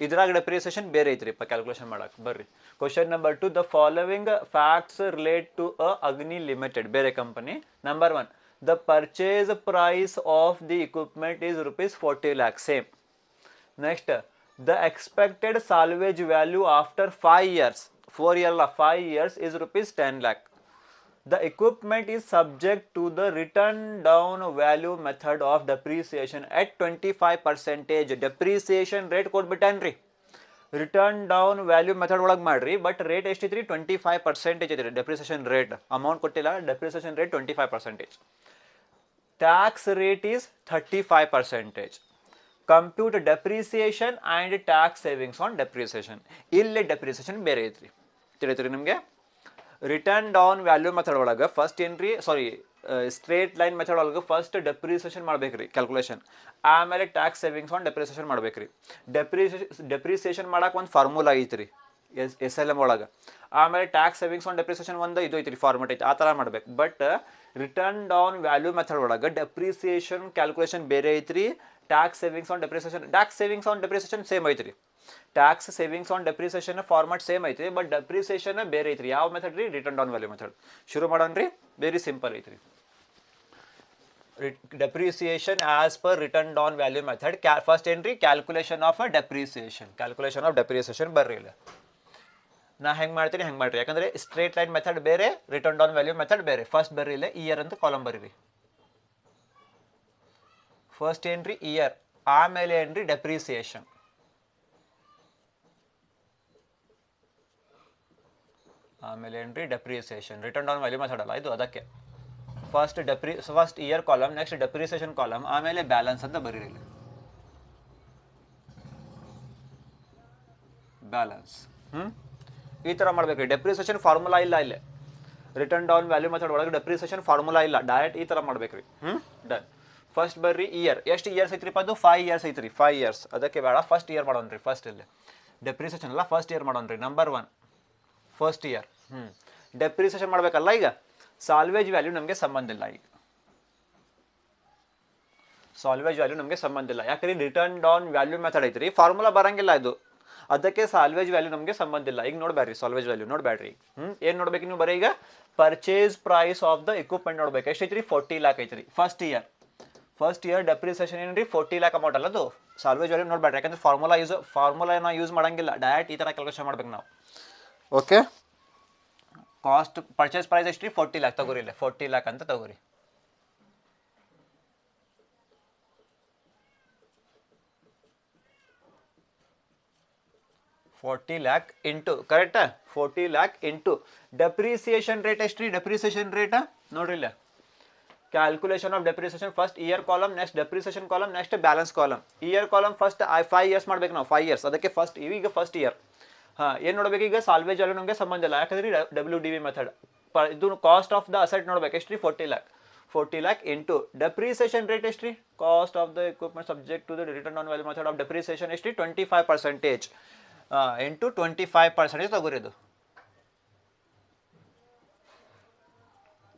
ಇದ್ರಾಗ ಡೆಪ್ರಿಸಿಯೇಷನ್ ಬೇರೆ ಐತ್ರಿಪ್ಪ ಕ್ಯಾಲ್ಕುಲೇಷನ್ ಮಾಡಕ್, ಬರ್ರಿ question number 2, the following facts relate to Agni Limited, ಬೇರೆ company. Number 1, the purchase price of the equipment is rupees 40 lakh, same. Next, the expected salvage value after 5 years, 5 years is rupees 10 lakh. The equipment is subject to the return down value method of depreciation at 25%. depreciation rate ಕೊಡ್ಬಿಟ್ಟೇನ್ರಿ, written down value method ಒಳಗೆ ಮಾಡ್ರಿ, but rate ಎಷ್ಟಿತ್ರಿ 25% ಐತ್ರಿ, depreciation rate amount ಕೊಟ್ಟಿಲ್ಲ, depreciation rate 25%. Tax rate is 35%. Compute depreciation and tax savings on depreciation. ಇಲ್ಲಿ depreciation ಬೇರೆ ಐತ್ರಿ, ತಿಳಿತ್ರಿ ನಿಮಗೆ. ರಿಟರ್ನ್ ಡೌನ್ ವ್ಯಾಲ್ಯೂ ಮೆಥಡ್ ಒಳಗೆ ಫಸ್ಟ್ ಏನ್ರಿ, ಸಾರಿ ಸ್ಟ್ರೇಟ್ ಲೈನ್ ಮೆಥಡ್ ಒಳಗೆ ಫಸ್ಟ್ ಡೆಪ್ರಿಸಿಯೇಷನ್ ಮಾಡ್ಬೇಕ್ರಿ ಕ್ಯಾಲ್ಕುಲೇಷನ್, ಆಮೇಲೆ ಟ್ಯಾಕ್ಸ್ ಸೇವಿಂಗ್ಸ್ ಆನ್ ಡೆಪ್ರಿಸಿಯೇಷನ್ ಮಾಡ್ಬೇಕ್ರಿ. ಡೆಪ್ರಿಸಿಯೇಷನ್ ಮಾಡಕ್ಕೆ ಒಂದು ಫಾರ್ಮುಲಾ ಐತ್ರಿ SLM ಒಳಗೆ, ಆಮೇಲೆ ಟ್ಯಾಕ್ಸ್ ಸೇವಿಂಗ್ಸ್ ಆನ್ ಡೆಪ್ರಿಸಿಯೇಷನ್ ಒಂದು ಇದು ಐತ್ರಿ ಫಾರ್ಮೆಟ್ ಐತಿ, ಆ ಥರ ಮಾಡ್ಬೇಕು. But written down value method ಒಳಗೆ ಡೆಪ್ರಿಸಿಯೇಷನ್ ಕ್ಯಾಲ್ಕುಲೇಷನ್ ಬೇರೆ ಐತ್ರಿ, tax savings on depreciation same ಐತ್ರಿ, tax savings on depreciation format same ಐತ್ರಿ, ಬಟ್ ಡೆಪ್ರಿಸಿಯೇಷನ್ ಬೇರೆ ಐತ್ರಿ. ಯಾವ ಮೆಥಡ್ ರೀ, ರಿಟರ್ನ್ ಡೌನ್ ವ್ಯಾಲ್ಯೂ ಮೆಥಡ್. ಶುರು ಮಾಡೋಣ ರೀ, ವೆರಿ ಸಿಂಪಲ್ ಐತ್ರಿ. depreciation as per return down value method, first entry calculation of a depreciation ಬರ್ರಿ ಇಲ್ಲ, ನಾ ಹೆಂಗೆ ಮಾಡ್ತೀನಿ ಹೆಂಗೆ ಮಾಡ್ರಿ, ಯಾಕಂದರೆ ಸ್ಟ್ರೇಟ್ ಲೈನ್ ಮೆಥಡ್ ಬೇರೆ, ರಿಟರ್ನ್ ಡೌನ್ ವ್ಯಾಲ್ಯೂ ಮೆಥಡ್ ಬೇರೆ. ಫಸ್ಟ್ ಬರ್ರಿ ಇಲ್ಲ, ಇಯರ್ ಅಂತ ಕಾಲಮ್ ಬರೀರಿ, ಫಸ್ಟ್ ಏನ್ರಿ ಇಯರ್, ಆಮೇಲೆ ಏನ್ರಿ ಡೆಪ್ರಿಸಿಯೇಷನ್, ಆಮೇಲೆ ಏನ್ರಿ depreciation. Return down value method ಅಲ್ಲ ಇದು, ಅದಕ್ಕೆ first year column, next depreciation column, ಆಮೇಲೆ ಬ್ಯಾಲೆನ್ಸ್ ಅಂತ ಬರೀರಿ ಇಲ್ಲಿ, ಬ್ಯಾಲೆನ್ಸ್. ಈ ಥರ ಮಾಡ್ಬೇಕ್ರಿ. ಡೆಪ್ರಿಸಿಯೇಷನ್ ಫಾರ್ಮುಲಾ ಇಲ್ಲ ಇಲ್ಲಿ, ರಿಟರ್ನ್ ಡೌನ್ ವ್ಯಾಲ್ಯೂ ಮೆಥಡ್ ಒಳಗೆ ಡೆಪ್ರಿಸಿಯೇಷನ್ ಫಾರ್ಮುಲಾ ಇಲ್ಲ, ಡೈರೆಕ್ಟ್ ಈ ಥರ ಮಾಡ್ಬೇಕ್ರಿ. ಡನ್. ಫಸ್ಟ್ ಬರ್ರಿ ಇಯರ್, ಎಷ್ಟು ಇಯರ್ಸ್ ಐತ್ರಿಪ್ಪ ಅದು, 5 ಇಯರ್ಸ್ ಐತ್ರಿ, 5 ಇಯರ್ಸ್. ಅದಕ್ಕೆ ಬೇಡ, ಫಸ್ಟ್ ಇಯರ್ ಮಾಡೋಣ್ರಿ, ಫಸ್ಟ್ ಇಲ್ಲಿ ಡೆಪ್ರಿಸಿಯೇಷನ್ ಅಲ್ಲ, ಫಸ್ಟ್ ಇಯರ್ ಮಾಡೋಣ್ರಿ. Number 1 first year. ಡೆಪ್ರಿಸಿಯೇಷನ್ ಮಾಡಬೇಕಲ್ಲ, ಈಗ ಸಾಲ್ವೇಜ್ ವ್ಯಾಲ್ಯೂ ನಮಗೆ ಸಂಬಂಧ ಇಲ್ಲ, ಈಗ ಸಾಲ್ವೇಜ್ ವ್ಯಾಲ್ಯೂ ನಮಗೆ ಸಂಬಂಧ ಇಲ್ಲ, ಯಾಕಂದ್ರೆ ರಿಟರ್ನ್ ಡೌನ್ ವ್ಯಾಲ್ಯೂ ಮೆಥಡ್ ಐತ್ರಿ, ಫಾರ್ಮುಲಾ ಬರಂಗಿಲ್ಲ ಇದು, ಅದಕ್ಕೆ ಸಾಲ್ವೇಜ್ ವ್ಯಾಲ್ಯೂ ನಮಗೆ ಸಂಬಂಧ ಇಲ್ಲ. ಈಗ ನೋಡ್ಬ್ಯಾಡ್ರಿ ಸಾಲ್ವೇಜ್ ವ್ಯಾಲ್ಯೂ ನೋಡ್ಬ್ಯಾಡ್ರಿ. ಏನು ನೋಡ್ಬೇಕು ನೀವು ಬರೀ ಈಗ purchase price of the equipment ನೋಡ್ಬೇಕು. ಎಷ್ಟು ಐತ್ರಿ 40 lakh ಐತ್ರಿ ಫಸ್ಟ್ ಇಯರ್ ಡೆಪ್ರಿಸಿಯೇಷನ್ ಏನ್ರಿ 40 lakh ಅಮೌಂಟ್ ಅಲ್ಲ ಅದು. ಸಾಲ್ವೇಜ್ ವ್ಯಾಲ್ಯೂ ನೋಡ್ಬೇಡ್ರಿ, ಯಾಕಂದ್ರೆ ಫಾರ್ಮುಲಾ ಯೂಸ್ ಮಾಡಂಗಿಲ್ಲ, ಡೈರೆಕ್ಟ್ ಈ ಥರ ಕ್ಯಾಲ್ಕುಲೇಷನ್ ಮಾಡ್ಬೇಕು ನಾವು. ಓಕೆ, ಕಾಸ್ಟ್ ಪರ್ಚೇಸ್ ಪ್ರೈಸ್ ಎಷ್ಟು ರೀ 40 lakh ತಗೋರಿ, ಇಲ್ಲ 40 lakh ಅಂತ ತಗೋರಿ. $40 lakh ಇಂಟು ಕರೆಕ್ಟಾ 40 lakh ಇಂಟು ಡೆಪ್ರಿಸಿಯೇಷನ್ ರೇಟ್ ಎಷ್ಟು ರೀ, ಡೆಪ್ರಿಸಿಯೇಷನ್ ರೇಟ್ ನೋಡ್ರಿ ಇಲ್ಲ, calculation of depreciation first year column, next depreciation column, next balance column. Year column first 5 years ಮಾಡ್ಬೇಕು ನಾವು, 5 years, ಅದಕ್ಕೆ ಫಸ್ಟ್ ಈಗ ಫಸ್ಟ್ ಇಯರ್. ಹಾಂ, ಏನು ನೋಡ್ಬೇಕು ಈಗ ಸಾಲ್ವೇಜ್ ವ್ಯಾಲ್ಯೂ ನಮಗೆ ಸಂಬಂಧ ಇಲ್ಲ, ಯಾಕಂದ್ರೆ WDV ಮೆಥಡ್. ಇದು ಕಾಸ್ಟ್ ಆಫ್ ದ ಅಸೆಟ್ ನೋಡ್ಬೇಕು ಎಷ್ಟು ರೀ 40 lakh ಇಂಟು ಡೆಪ್ರಿಸಿಯೇಷನ್ ರೇಟ್ ಎಷ್ಟು ರೀ, cost of the equipment subject to the return on value method of depreciation ಎಷ್ಟು ರೀ 25% ಇಂಟು 25% ತಗೋರಿ. ಅದು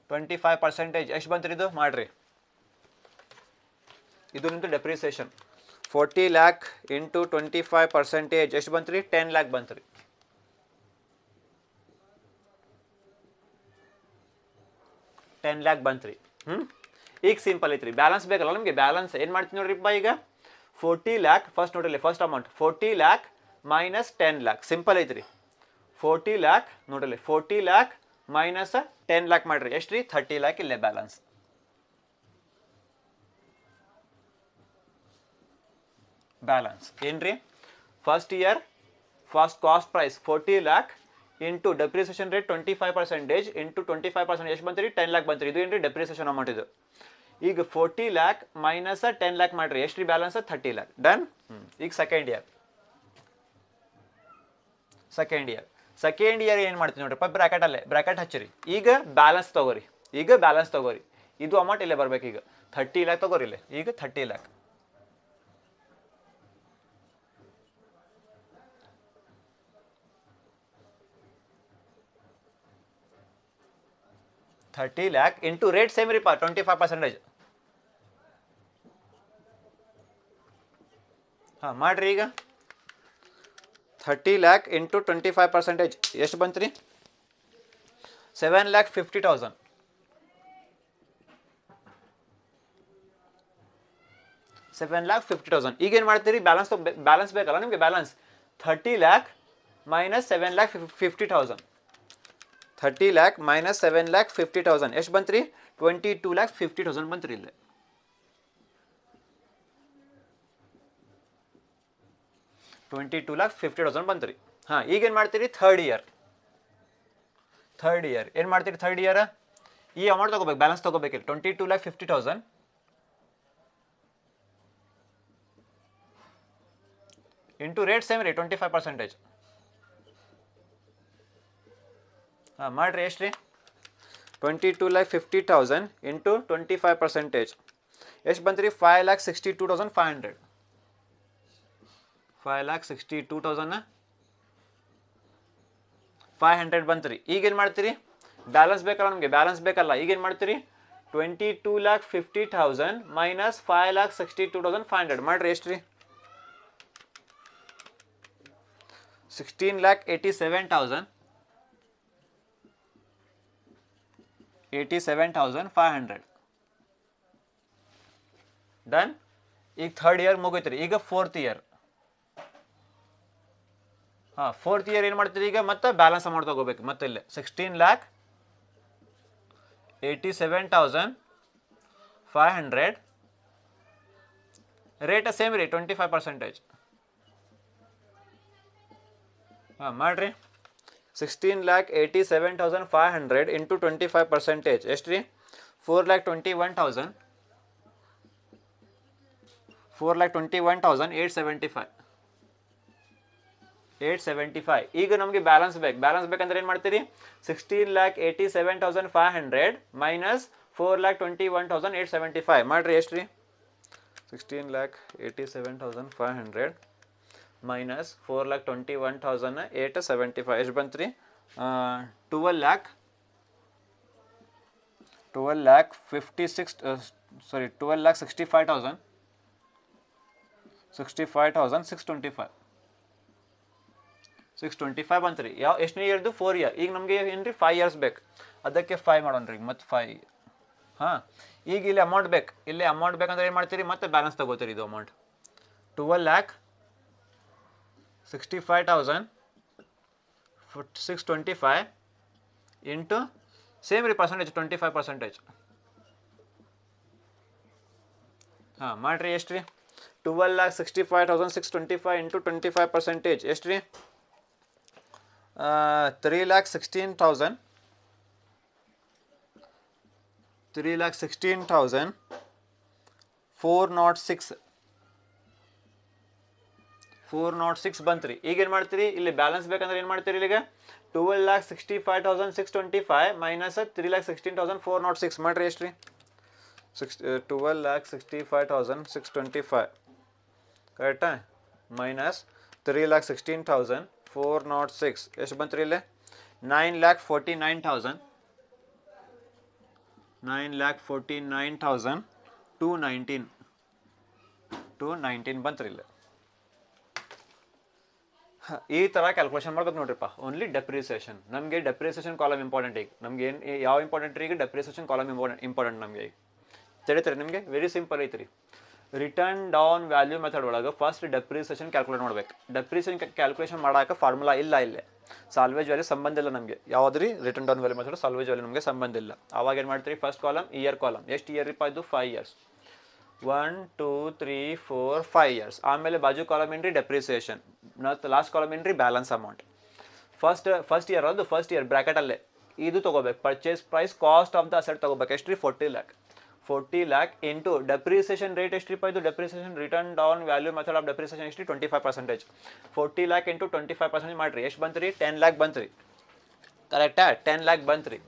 25% ಎಷ್ಟು ಬಂತು ಇದು ಮಾಡ್ರಿ. ಇದು ನಿಂತು ಡೆಪ್ರಿಸಿಯೇಷನ್ 40 lakh ಇಂಟು 25% ಎಷ್ಟು ಬಂತು ರೀ 10 lakh ಬಂತು ರೀ. $10 lakh ಬಂತು ರೀ. ಈಗ ಸಿಂಪಲ್ ಐತ್ರಿ, ಬ್ಯಾಲೆನ್ಸ್ ಬೇಕಲ್ಲ ನಮಗೆ. ಬ್ಯಾಲೆನ್ಸ್ ಏನು ಮಾಡ್ತೀನಿ ನೋಡ್ರಿಪ್ಪ, ಈಗ 40 lakh ಫಸ್ಟ್ ನೋಡ್ರಿ, first amount 40 lakh minus 10 lakh simple ಐತ್ರಿ. 40 lakh ನೋಡ್ರಿ, 40 lakh ಮೈನಸ್ 10 lakh ಮಾಡ್ರಿ ಎಷ್ಟು ರೀ 30 lakh ಇಲ್ಲೇ ಬ್ಯಾಲೆನ್ಸ್. ಬ್ಯಾಲೆನ್ಸ್ ಏನ್ರಿ, first year first cost price 40 lakh into depreciation rate 25% into 25% ಎಷ್ಟು ಬಂತು ರೀ 10 lakh ಬಂತು ರೀ. ಇದು ಏನ್ರಿ ಡೆಪ್ರಿಸಿಯೇಷನ್ ಅಮೌಂಟ್ ಇದು. ಈಗ 40 lakh ಮೈನಸ್ 10 lakh ಮಾಡ್ರಿ ಎಷ್ಟು ರೀ ಬ್ಯಾಲೆನ್ಸ್ 30 lakh ಡನ್. ಈಗ ಸೆಕೆಂಡ್ ಇಯರ್ ಏನು ಮಾಡ್ತೀವಿ ನೋಡ್ರಿಪ್ಪ, ಬ್ರ್ಯಾಕೆಟ್ ಹಚ್ಚಿರಿ. ಈಗ ಬ್ಯಾಲೆನ್ಸ್ ತಗೋರಿ, ಇದು ಅಮೌಂಟ್ ಇಲ್ಲೇ ಬರ್ಬೇಕು. ಈಗ 30 lakh ತಗೋರಿ ಇಲ್ಲೇ, ಈಗ 30 lakh. $30 lakh into rate same ರೀಪಾ 25%. ಹಾಂ ಮಾಡ್ರಿ, ಈಗ 30 lakh ಇಂಟು 25% ಎಷ್ಟು ಬಂತು ರೀ 7,50,000. 7,50,000. ಈಗೇನು ಮಾಡ್ತೀರಿ, ಬ್ಯಾಲೆನ್ಸ್ ಬೇಕಲ್ಲ ನಿಮಗೆ. Balance 30 lakh minus 7,50,000. 30 lakh minus 7,50,000 ಎಷ್ಟು ಬಂತು ರೀ 22,50,000 ಬಂತು ರೀ. ಇಲ್ಲೇ 22,50,000 ಬಂತು ರೀ. ಹಾಂ, ಈಗೇನು ಮಾಡ್ತೀರಿ ಥರ್ಡ್ ಇಯರ್ ಏನು ಮಾಡ್ತೀರಿ, ಥರ್ಡ್ ಇಯರ್ ಈ ಅಮೌಂಟ್ ತಗೋಬೇಕು, ಬ್ಯಾಲೆನ್ಸ್ ತಗೋಬೇಕಿಲ್ಲ 22,50,000 ಇಂಟು ರೇಟ್ ಸೇಮ್ ರೀ 25%. ಹಾಂ ಮಾಡ್ರಿ ಎಷ್ಟು ರೀ 22,50,000 ಇಂಟು 25% ಎಷ್ಟು ಬಂತು ರೀ 5,62,500. 5,62,500 ಬಂತು ರೀ. ಈಗೇನು ಮಾಡ್ತೀರಿ, ಬ್ಯಾಲೆನ್ಸ್ ಬೇಕಲ್ಲ ನಮಗೆ, ಈಗೇನು ಮಾಡ್ತೀರಿ 22,50,000 ಮೈನಸ್ 5,62,500 ಮಾಡ್ರಿ ಎಷ್ಟು ರೀ 16,87,500 ಡನ್. ಈಗ ಥರ್ಡ್ ಇಯರ್ ಮುಗೈತೆ ರೀ. ಈಗ ಫೋರ್ತ್ ಇಯರ್ ಏನು ಮಾಡ್ತೀರಿ, ಈಗ ಮತ್ತೆ ಬ್ಯಾಲೆನ್ಸ್ ಅಮೌಂಟ್ ತಗೋಬೇಕು. ಮತ್ತೆ ಇಲ್ಲೇ 16,87,500 ರೇಟ್ ಸೇಮ್ ರೀ 25%. ಹಾಂ ಮಾಡ್ರಿ 16,87,500 ಇಂಟು 25% ಎಷ್ಟು ರೀ 4,21,000. 875. ಈಗ ನಮಗೆ ಬ್ಯಾಲೆನ್ಸ್ ಬೇಕಂದ್ರೆ ಏನು ಮಾಡ್ತೀರಿ 16,87,500 ಮೈನಸ್ 4,21,875 ಮಾಡ್ರಿ ಎಷ್ಟು ರೀ 16,87,500 ಮೈನಸ್ 4,21,875 ಎಷ್ಟು ಬಂತು ರೀ 12,65,625. 625 ಬಂತು ರೀ. ಯಾವ ಎಷ್ಟನೇ ಇಯರ್ದು 4 ಇಯರ್. ಈಗ ನಮಗೆ ಏನು ರೀ 5 ಇಯರ್ಸ್ ಬೇಕು, ಅದಕ್ಕೆ 5 ಮಾಡೋಣ ರೀ ಮತ್ತು 5. ಹಾಂ, ಈಗ ಇಲ್ಲಿ ಅಮೌಂಟ್ ಬೇಕು. ಇಲ್ಲಿ ಅಮೌಂಟ್ ಬೇಕಂದ್ರೆ ಏನು ಮಾಡ್ತೀರಿ, ಮತ್ತೆ ಬ್ಯಾಲೆನ್ಸ್ ತೊಗೋತೀರಿ. ಇದು ಅಮೌಂಟ್ 12,65,000 625 ಇಂಟು ಸೇಮ್ ರೀ ಪರ್ಸೆಂಟೇಜ್ 25%. ಹಾಂ ಮಾಡಿರಿ, ಎಷ್ಟು ರೀ 12,65,625 ಇಂಟು 25% ಎಷ್ಟು ರೀ 3,16,000 406 ಬಂತು ರೀ. ಈಗ ಏನು ಮಾಡ್ತೀರಿ, ಇಲ್ಲಿ ಬ್ಯಾಲೆನ್ಸ್ ಬೇಕಂದ್ರೆ ಏನು ಮಾಡ್ತೀರಿ, ಇಲ್ಲಿಗೆ 12,65,625 ಮೈನಸ್ 3,16,406 ಮಾಡಿರಿ. ಎಷ್ಟು ರೀ 12,65,625 ಕರೆಕ್ಟಾ, ಮೈನಸ್ 3,16,406 ಎಷ್ಟು ಬಂತು ರೀ ಇಲ್ಲಿ 9,49,219 ಬಂತು ರೀ ಇಲ್ಲಿ. ಈ ಥರ ಕ್ಯಾಲ್ಕುಲೇಷನ್ ಮಾಡ್ಬೇಕು ನೋಡ್ರಿಪ್ಪ. Only depreciation. ನಮಗೆ ಡೆಪ್ರಿಸಿಯೇಷನ್ ಕಾಲಮ್ ಇಂಪಾರ್ಟೆಂಟ್. ಈಗ ನಮ್ಗೆ ಏನು ಯಾವ ಇಂಪಾರ್ಟೆಂಟ್ ರೀ, ಈಗ ಡೆಪ್ರಿಸಿಯೇಷನ್ ಕಾಲಮ್ ಇಂಪಾರ್ಟೆಂಟ್ ನಮಗೆ. ಈಗ ತಿಳಿತಾರೆ ನಿಮಗೆ, ವೆರಿ ಸಿಂಪಲ್ ಐತಿ ರೀ. ರಿಟರ್ನ್ ಡೌನ್ ವ್ಯಾಲ್ಯೂ ಮೆಥಡ್ ಒಳಗೆ ಫಸ್ಟ್ ಡೆಪ್ರಿಸಿಯೇಷನ್ ಕ್ಯಾಲ್ಕುಲೇಟ್ ಮಾಡ್ಬೇಕು. ಡೆಪ್ರಿಸಿಯೇಷನ್ ಕ್ಯಾಲ್ಕುಲೇಷನ್ ಮಾಡೋಕೆ ಫಾರ್ಮುಲಾ ಇಲ್ಲ. ಇಲ್ಲೇ ಸಾಲ್ವೇಜ್ ವ್ಯಾಲ್ಯೂ ಸಂಬಂಧ ಇಲ್ಲ ನಮಗೆ. ಯಾವುದ್ರಿ return down value method salvage value ನಮಗೆ ಸಂಬಂಧ ಇಲ್ಲ. ಆವಾಗ ಏನು ಮಾಡ್ತೀರಿ, ಫಸ್ಟ್ ಕಾಲಮ್ ಇಯರ್ ಕಾಲಮ್. ಎಷ್ಟು ಇಯರ್ ಇಪ್ಪ ಇದು 5 ಇಯರ್ಸ್, 1 2 3 4 5 ಇಯರ್ಸ್. ಆಮೇಲೆ ಬಾಜು ಕಾಲಮ್ ಏನು ರೀ ಡೆಪ್ರಿಸಿಯೇಷನ್, ಮತ್ತು ಲಾಸ್ಟ್ ಕಾಲಮ್ ಏನು ರೀ ಬ್ಯಾಲೆನ್ಸ್ ಅಮೌಂಟ್. ಫಸ್ಟ್ ಇಯರ್ ಅದು ಫಸ್ಟ್ ಇಯರ್ ಬ್ರ್ಯಾಕೆಟಲ್ಲೇ ಇದು ತೊಗೋಬೇಕು. Purchase price cost of the asset ತೊಗೋಬೇಕು. ಎಷ್ಟು ರೀ 40 lakh ಇಂಟು ಡೆಪ್ರಿಸಿಯೇಷನ್ ರೇಟ್ ಎಷ್ಟು ರೀ ಇದು depreciation return down value method of depreciation ಎಷ್ಟು 25%. 40 lakh ಇಂಟು 25% ಮಾಡಿರಿ. ಎಷ್ಟು ಬಂತು ರೀ 10 lakh ಬಂತು ರೀ. ಕರೆಕ್ಟಾ, 10 lakh ಬಂತು ರೀ.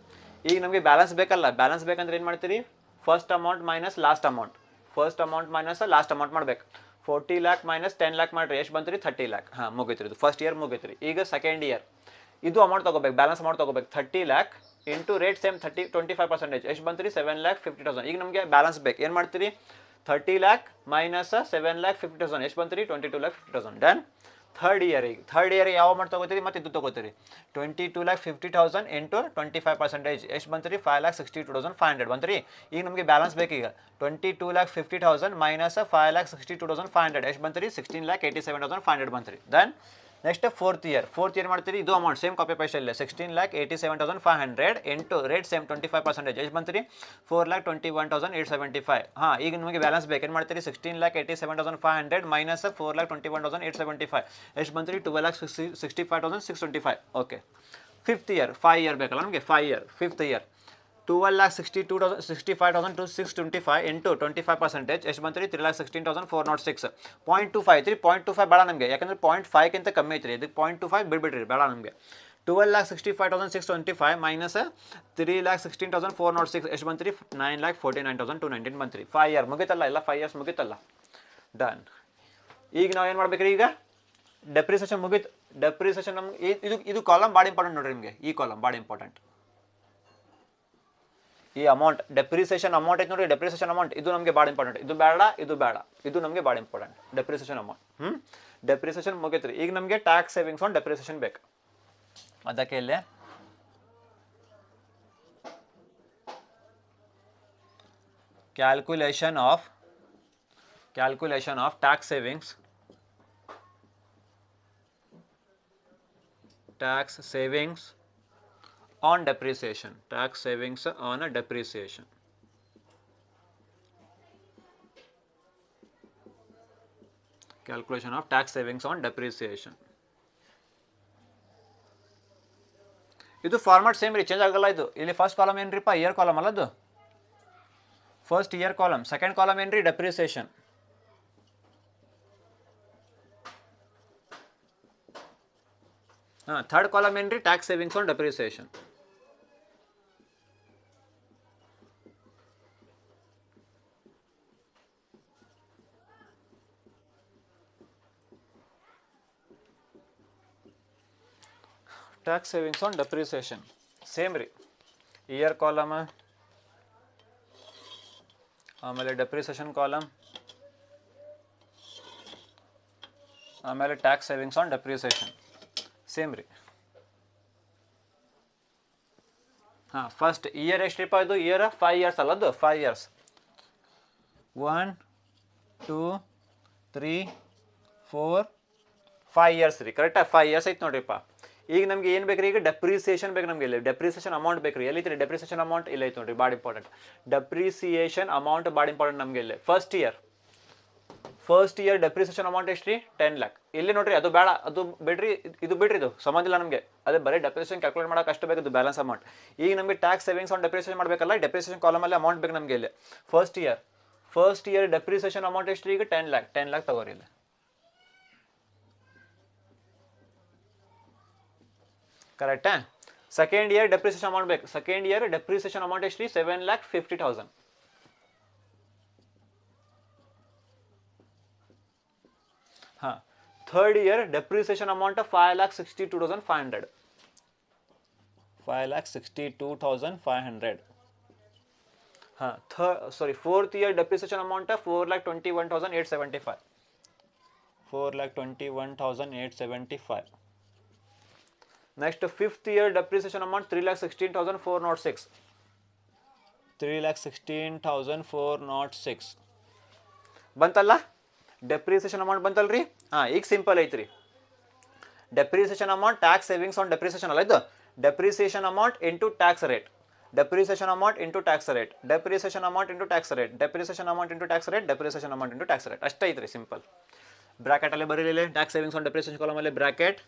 ಈಗ ನಮಗೆ ಬ್ಯಾಲೆನ್ಸ್ ಬೇಕಲ್ಲ, ಬ್ಯಾಲೆನ್ಸ್ ಬೇಕಂದ್ರೆ ಏನು ಮಾಡ್ತೀರಿ, first amount minus last amount. First amount minus last amount ಮಾಡ್ಬೇಕು. 40 lakh ಮೈನಸ್ 10 lakh ಮಾಡಿರಿ. ಎಷ್ಟು ಬಂತು ರೀ 30 lakh. ಹಾಂ ಮುಗೀತು ರೀ, ಇದು ಫಸ್ಟ್ ಇಯರ್ ಮುಗೀತು ರೀ. ಈಗ ಸೆಕೆಂಡ್ ಇಯರ್ ಇದು ಅಮೌಂಟ್ ತೊಗೋಬೇಕು, ಬ್ಯಾಲೆನ್ಸ್ ಅಮೌಂಟ್ ತೊಗೋಬೇಕು. 30 lakh ಇಂಟು ರೇಟ್ ಸೇಮ್ 25%. ಎಷ್ಟು ಬಂತು ರೀ 7,50,000. ಈಗ ನಮಗೆ ಬ್ಯಾಲೆನ್ಸ್ ಬೇಕು. ಏನು ಮಾಡ್ತೀರಿ, 30 lakh ಮೈನಸ್ 7,50,000 ಎಷ್ಟು ಬಂತು ರೀ 22,50,000. ಡನ್. ಥರ್ಡ್ ಇಯರ್ ಯಾವ ಅಮೌಂಟ್ ತೊಗೋತೀರಿ, ಮತ್ತು ಇದು ತೊಗೋತೀರಿ 22,50,000 ಇಂಟು 25%. ಎಷ್ಟು ಬಂತು ರೀ 5,62,500 ಬಂತು ರೀ. ಈಗ ನಮಗೆ ಬ್ಯಾಲೆನ್ಸ್ ಬೇಕೀಗ 22,50,000 ಮೈನಸ್ 5,62,500 ಎಷ್ಟು ಬಂತು ರೀ 16,87,500 ಬಂತು ರೀ. ದೆನ್ ನೆಕ್ಸ್ಟ್ ಫೋರ್ತ್ ಇಯರ್ ಮಾಡ್ತೀರಿ. ಇದು ಅಮೌಂಟ್ ಸೇಮ್ ಕಾಪಿ ಪೇಸ್ಟ್ ಇಲ್ಲ. 16,87,500 ಇಂಟು ರೇಟ್ ಸೇಮ್ 25% ಎಷ್ಟು ಬಂತು ರೀ 4,21,875. ಹಾಂ, ಈಗ ನಿಮಗೆ ಬ್ಯಾಲೆನ್ಸ್ ಬೇಕು. ಏನು ಮಾಡ್ತೀರಿ 16,87,500 ಮೈನಸ್ 4,21,875 ಎಷ್ಟು ಬಂತು ರೀ 12,65,625. ಓಕೆ. ಫಿಫ್ತ್ ಇಯರ್ 5 ಇಯರ್ ಬೇಕಲ್ಲ ನಮಗೆ. ಫಿಫ್ತ್ ಇಯರ್ 12,65,000 to 625 ಇಂಟು 25% ಎಷ್ಟು ಬಂತು ರೀ 3,16,406. 0.25 ಐತ್ರಿ. 0.25 ಬೇಡ ನಮಗೆ, ಯಾಕಂದರೆ 0.5ಕ್ಕಿಂತ ಕಮ್ಮಿ ಐತ್ರಿ. ಇದಕ್ಕೆ 0.25 ಬಿಡ್ಬಿಡ್ರಿ, ಬೇಡ ನಮಗೆ. 12,65,625 ಮೈನಸ್ 3,16,406 ಎಷ್ಟು ಬಂತು ರೀ 9,49,219 ಬಂತು ರೀ. 5 ಇಯರ್ ಮುಗಿತಲ್ಲ, ಎಲ್ಲ 5 ಇಯರ್ಸ್ ಮುಗಿತಲ್ಲ. ಡನ್. ಈಗ ನಾವು ಏನು ಮಾಡ್ಬೇಕ್ರಿ, ಈಗ ಡೆಪ್ರಿಸಿಯೇಷನ್ ಮುಗೀತು. ಡೆಪ್ರಿಸಿಯೇಷನ್ ನಮ್ಗೆ ಇದು ಕಾಲಮ್ ಭಾಳ ಇಂಪಾರ್ಟೆಂಟ್ ನೋಡ್ರಿ ನಿಮಗೆ. ಈ ಕಾಲಮ್ ಭಾಳ ಇಂಪಾರ್ಟೆಂಟ್. ಈ ಅಮೌಂಟ್ ಡೆಪ್ರಿಸಿಯೇಷನ್ ಅಮೌಂಟ್ ಐತೆ ನೋಡಿ, ಡೆಪ್ರಿಸಿಯೇಷನ್ ಅಮೌಂಟ್ ಇದು ನಮಗೆ ಭಾಳ ಇಂಪಾರ್ಟೆಂಟ್. ಇದು ಬೇಡ, ಇದು ನಮಗೆ ಭಾಳ ಇಂಪಾರ್ಟೆಂಟ್ ಡೆಪ್ರಿಸಿಯೇಷನ್ ಅಮೌಂಟ್. ಡೆಪ್ರಿಸಿಯೇಷನ್ ಮುಗೀತು ರೀ. ಈಗ ನಮಗೆ ಟ್ಯಾಕ್ಸ್ ಸೇವಿಂಗ್ಸ್ ಆನ್ ಡೆಪ್ರಿಸಿಯೇಷನ್ ಬೇಕು. ಅದಕ್ಕೆ ಇಲ್ಲಿ calculation of tax savings on depreciation. Tax savings on a depreciation. Calculation of tax savings on depreciation. ಇದು ಫಾರ್ಮ್ಯಾಟ್ ಸೇಮ್ ರೀ, ಚೇಂಜ್ ಆಗಲ್ಲ. ಇದು ಇಲ್ಲಿ ಫಸ್ಟ್ ಕಾಲಮ್ ಏನ್ರಿಪ್ಪ ಇಯರ್ ಕಾಲಮ್ ಅಲ್ಲ, ಅದು first year column. Second column ಏನ್ರಿ ಡೆಪ್ರಿಸಿಯೇಷನ್. ಥರ್ಡ್ ಕಾಲಮ್ ಏನ್ರಿ tax savings on depreciation. Tax savings on depreciation same ರೀ. ಇಯರ್ ಕಾಲಮ್, ಆಮೇಲೆ ಡೆಪ್ರಿಸಿಯೇಷನ್ ಕಾಲಮ್, ಆಮೇಲೆ tax savings on depreciation same ರೀ. ಹಾಂ ಫಸ್ಟ್ ಇಯರ್ ಎಷ್ಟ್ರಿಪ್ಪ ಇದು ಇಯರ್ 5 ಇಯರ್ಸ್ ಅಲ್ಲ ಅದು 5 ಇಯರ್ಸ್ 1 2 3 4 5 ಇಯರ್ಸ್ ರೀ ಕರೆಕ್ಟಾ 5 ಇಯರ್ಸ್ ಐತೆ ನೋಡ್ರಿಪ್ಪ. ಈಗ ನಮ್ಗೆ ಏನು ಬೇಕು ರೀ ಈಗ ಡೆಪ್ರಿಸಿಯೇಷನ್ ಬೇಕು ನಮಗೆ ಇಲ್ಲಿ ಡೆಪ್ರಿಸಿಯೇಷನ್ ಅಮೌಂಟ್ ಬೇಕು ರೀ ಎಲ್ಲಿತ್ತು ರೀ ಡೆಪ್ರಿಸಿಯೇಷನ್ ಅಮೌಂಟ್ ಇಲ್ಲ ಐತೆ ನೋಡ್ರಿ ಭಾಳ ಇಂಪಾರ್ಟೆಂಟ್ ಡೆಪ್ರಿಸಿಯೇಷನ್ ಅಮೌಂಟ್ ಭಾಳ ಇಂಪಾರ್ಟೆಂಟ್ ನಮಗೆ ಇಲ್ಲಿ ಫಸ್ಟ್ ಇಯರ್ ಡೆಪ್ರಿಸಿಯೇಷನ್ ಅಮೌಂಟ್ ಎಷ್ಟು ರೀ 10 lakh ಇಲ್ಲಿ ನೋಡ್ರಿ ಅದು ಬೇಡ ಅದು ಬಿಡ್ರಿ ಇದು ಬಿಡ್ರಿ ಇದು ಸಂಬಂಧ ಇಲ್ಲ ನಮಗೆ ಅದೇ ಬರೀ ಡೆಪ್ರಿಸಿಯೇಷನ್ ಕ್ಯಾಲ್ಕುಲೇಟ್ ಮಾಡೋಕೆ ಅಷ್ಟು ಬೇಕು ಬ್ಯಾಲೆನ್ಸ್ ಅಮೌಂಟ್. ಈಗ ನಮಗೆ ಟ್ಯಾಕ್ಸ್ ಸೇವಿಂಗ್ಸ್ ಆನ್ ಡೆಪ್ರಿಸಿಯೇಷನ್ ಮಾಡಬೇಕಲ್ಲ ಡೆಪ್ರಿಸಿಯೇಷನ್ ಕಾಲಮಲ್ಲಿ ಅಮೌಂಟ್ ಬೇಕು ನಮಗೆ ಇಲ್ಲಿ ಫಸ್ಟ್ ಇಯರ್ ಡೆಪ್ರಿಸಿಯೇಷನ್ ಅಮೌಂಟ್ ಎಷ್ಟು ರೀ ಈಗ 10 lakh ತಗೋರಿ ಇಲ್ಲಿ ಕರೆಕ್ಟಾ. ಸೆಕೆಂಡ್ ಇಯರ್ ಡೆಪ್ರಿಸಿಯೇಷನ್ ಅಮೌಂಟ್ ಬೇಕು ಸೆಕೆಂಡ್ ಇಯರ್ ಡೆಪ್ರಿಸಿಯೇಷನ್ ಅಮೌಂಟ್ ಎಷ್ಟು ರೀ 7,50,000 ಹಾಂ ಥರ್ಡ್ ಇಯರ್ ಡೆಪ್ರಿಸಿಯೇಷನ್ ಅಮೌಂಟ್ 5,62,500 5,62,500 ಹಾಂ fourth year depreciation amount 4,21,875 4,21,875 next fifth year depreciation amount 3,16,406 3,16,406 ಬಂತಲ್ಲ ಡೆಪ್ರಿಸಿಯೇಷನ್ ಅಮೌಂಟ್ ಬಂತಲ್ರಿ. ಹಾಂ ಈಗ ಸಿಂಪಲ್ ಐತ್ರಿ depreciation amount tax savings on depreciation ಅಲ್ಲ ಇದು depreciation amount into tax rate depreciation amount into tax rate depreciation amount into tax rate depreciation amount into tax rate depreciation amount into tax rate ಅಷ್ಟೇ ಐತ್ರಿ simple. ಬ್ರಾಕೆಟಲ್ಲೇ ಬರೀಲಿಲ್ಲ tax savings on depreciation ಕಾಲಮಲ್ಲಿ bracket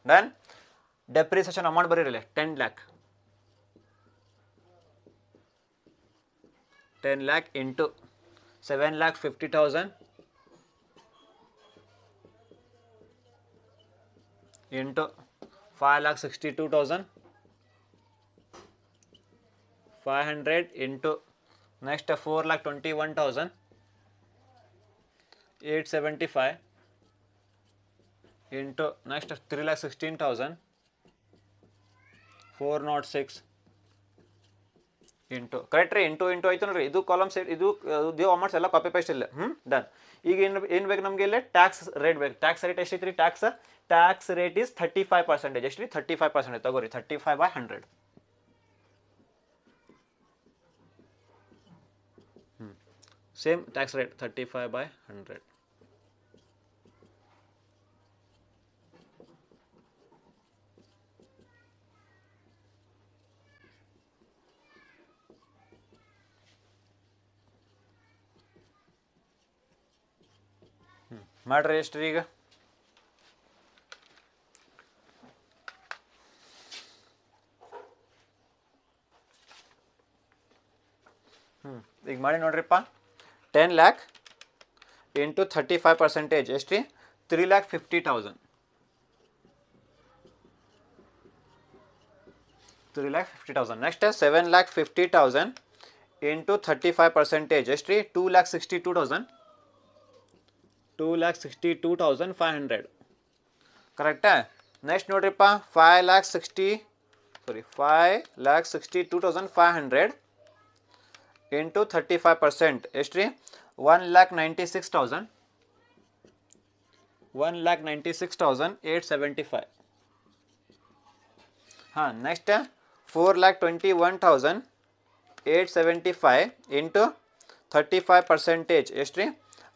done. Depreciation amount ಬರೀರಲ್ಲ 10 lakh into 7,50,000 into 5,62,500 into next 4,21,875 into next 3,16,406 into correct ರೀ into ಆಯ್ತು ನೋಡ್ರಿ ಇದು ಕಾಲಮ್ಸ್ ಇದು ಅಮೌಂಟ್ಸ್ ಎಲ್ಲ ಕಾಪಿ ಪೇಸ್ಟ್ ಇಲ್ಲ ಡನ್. ಈಗ ಏನು ಬೇಕು ನಮಗೆ ಇಲ್ಲಿ ಟ್ಯಾಕ್ಸ್ ರೇಟ್ ಬೇಕು ಟ್ಯಾಕ್ಸ್ ರೇಟ್ ಎಷ್ಟೈತೆ ರೀ ಟ್ಯಾಕ್ಸ್ ರೇಟ್ ಈಸ್ 35% ಎಷ್ಟು ರೀ 35% ತಗೋರಿ 35/100 ಸೇಮ್ ಟ್ಯಾಕ್ಸ್ ರೇಟ್ 35/100 ಮಾಡ್ರಿ ಎಷ್ಟು ರೀ ಈಗ ಈಗ ಮಾಡಿ ನೋಡ್ರಿಪ್ಪ 10 lakh ಇಂಟು 35% ಎಷ್ಟು ರೀ 3,50,000 ನೆಕ್ಸ್ಟ್ 7,50,000 ಇಂಟು 35% ಎಷ್ಟು ರೀ 2,62,500 ಕರೆಕ್ಟಾ. ನೆಕ್ಸ್ಟ್ ನೋಡ್ರಿಪ್ಪ 5,62,500 ಇಂಟು 35% ಎಷ್ಟು ರೀ 1,96,875 ಹಾಂ ನೆಕ್ಸ್ಟ್ 4,21,875 ಇಂಟು 35% ಎಷ್ಟು ರೀ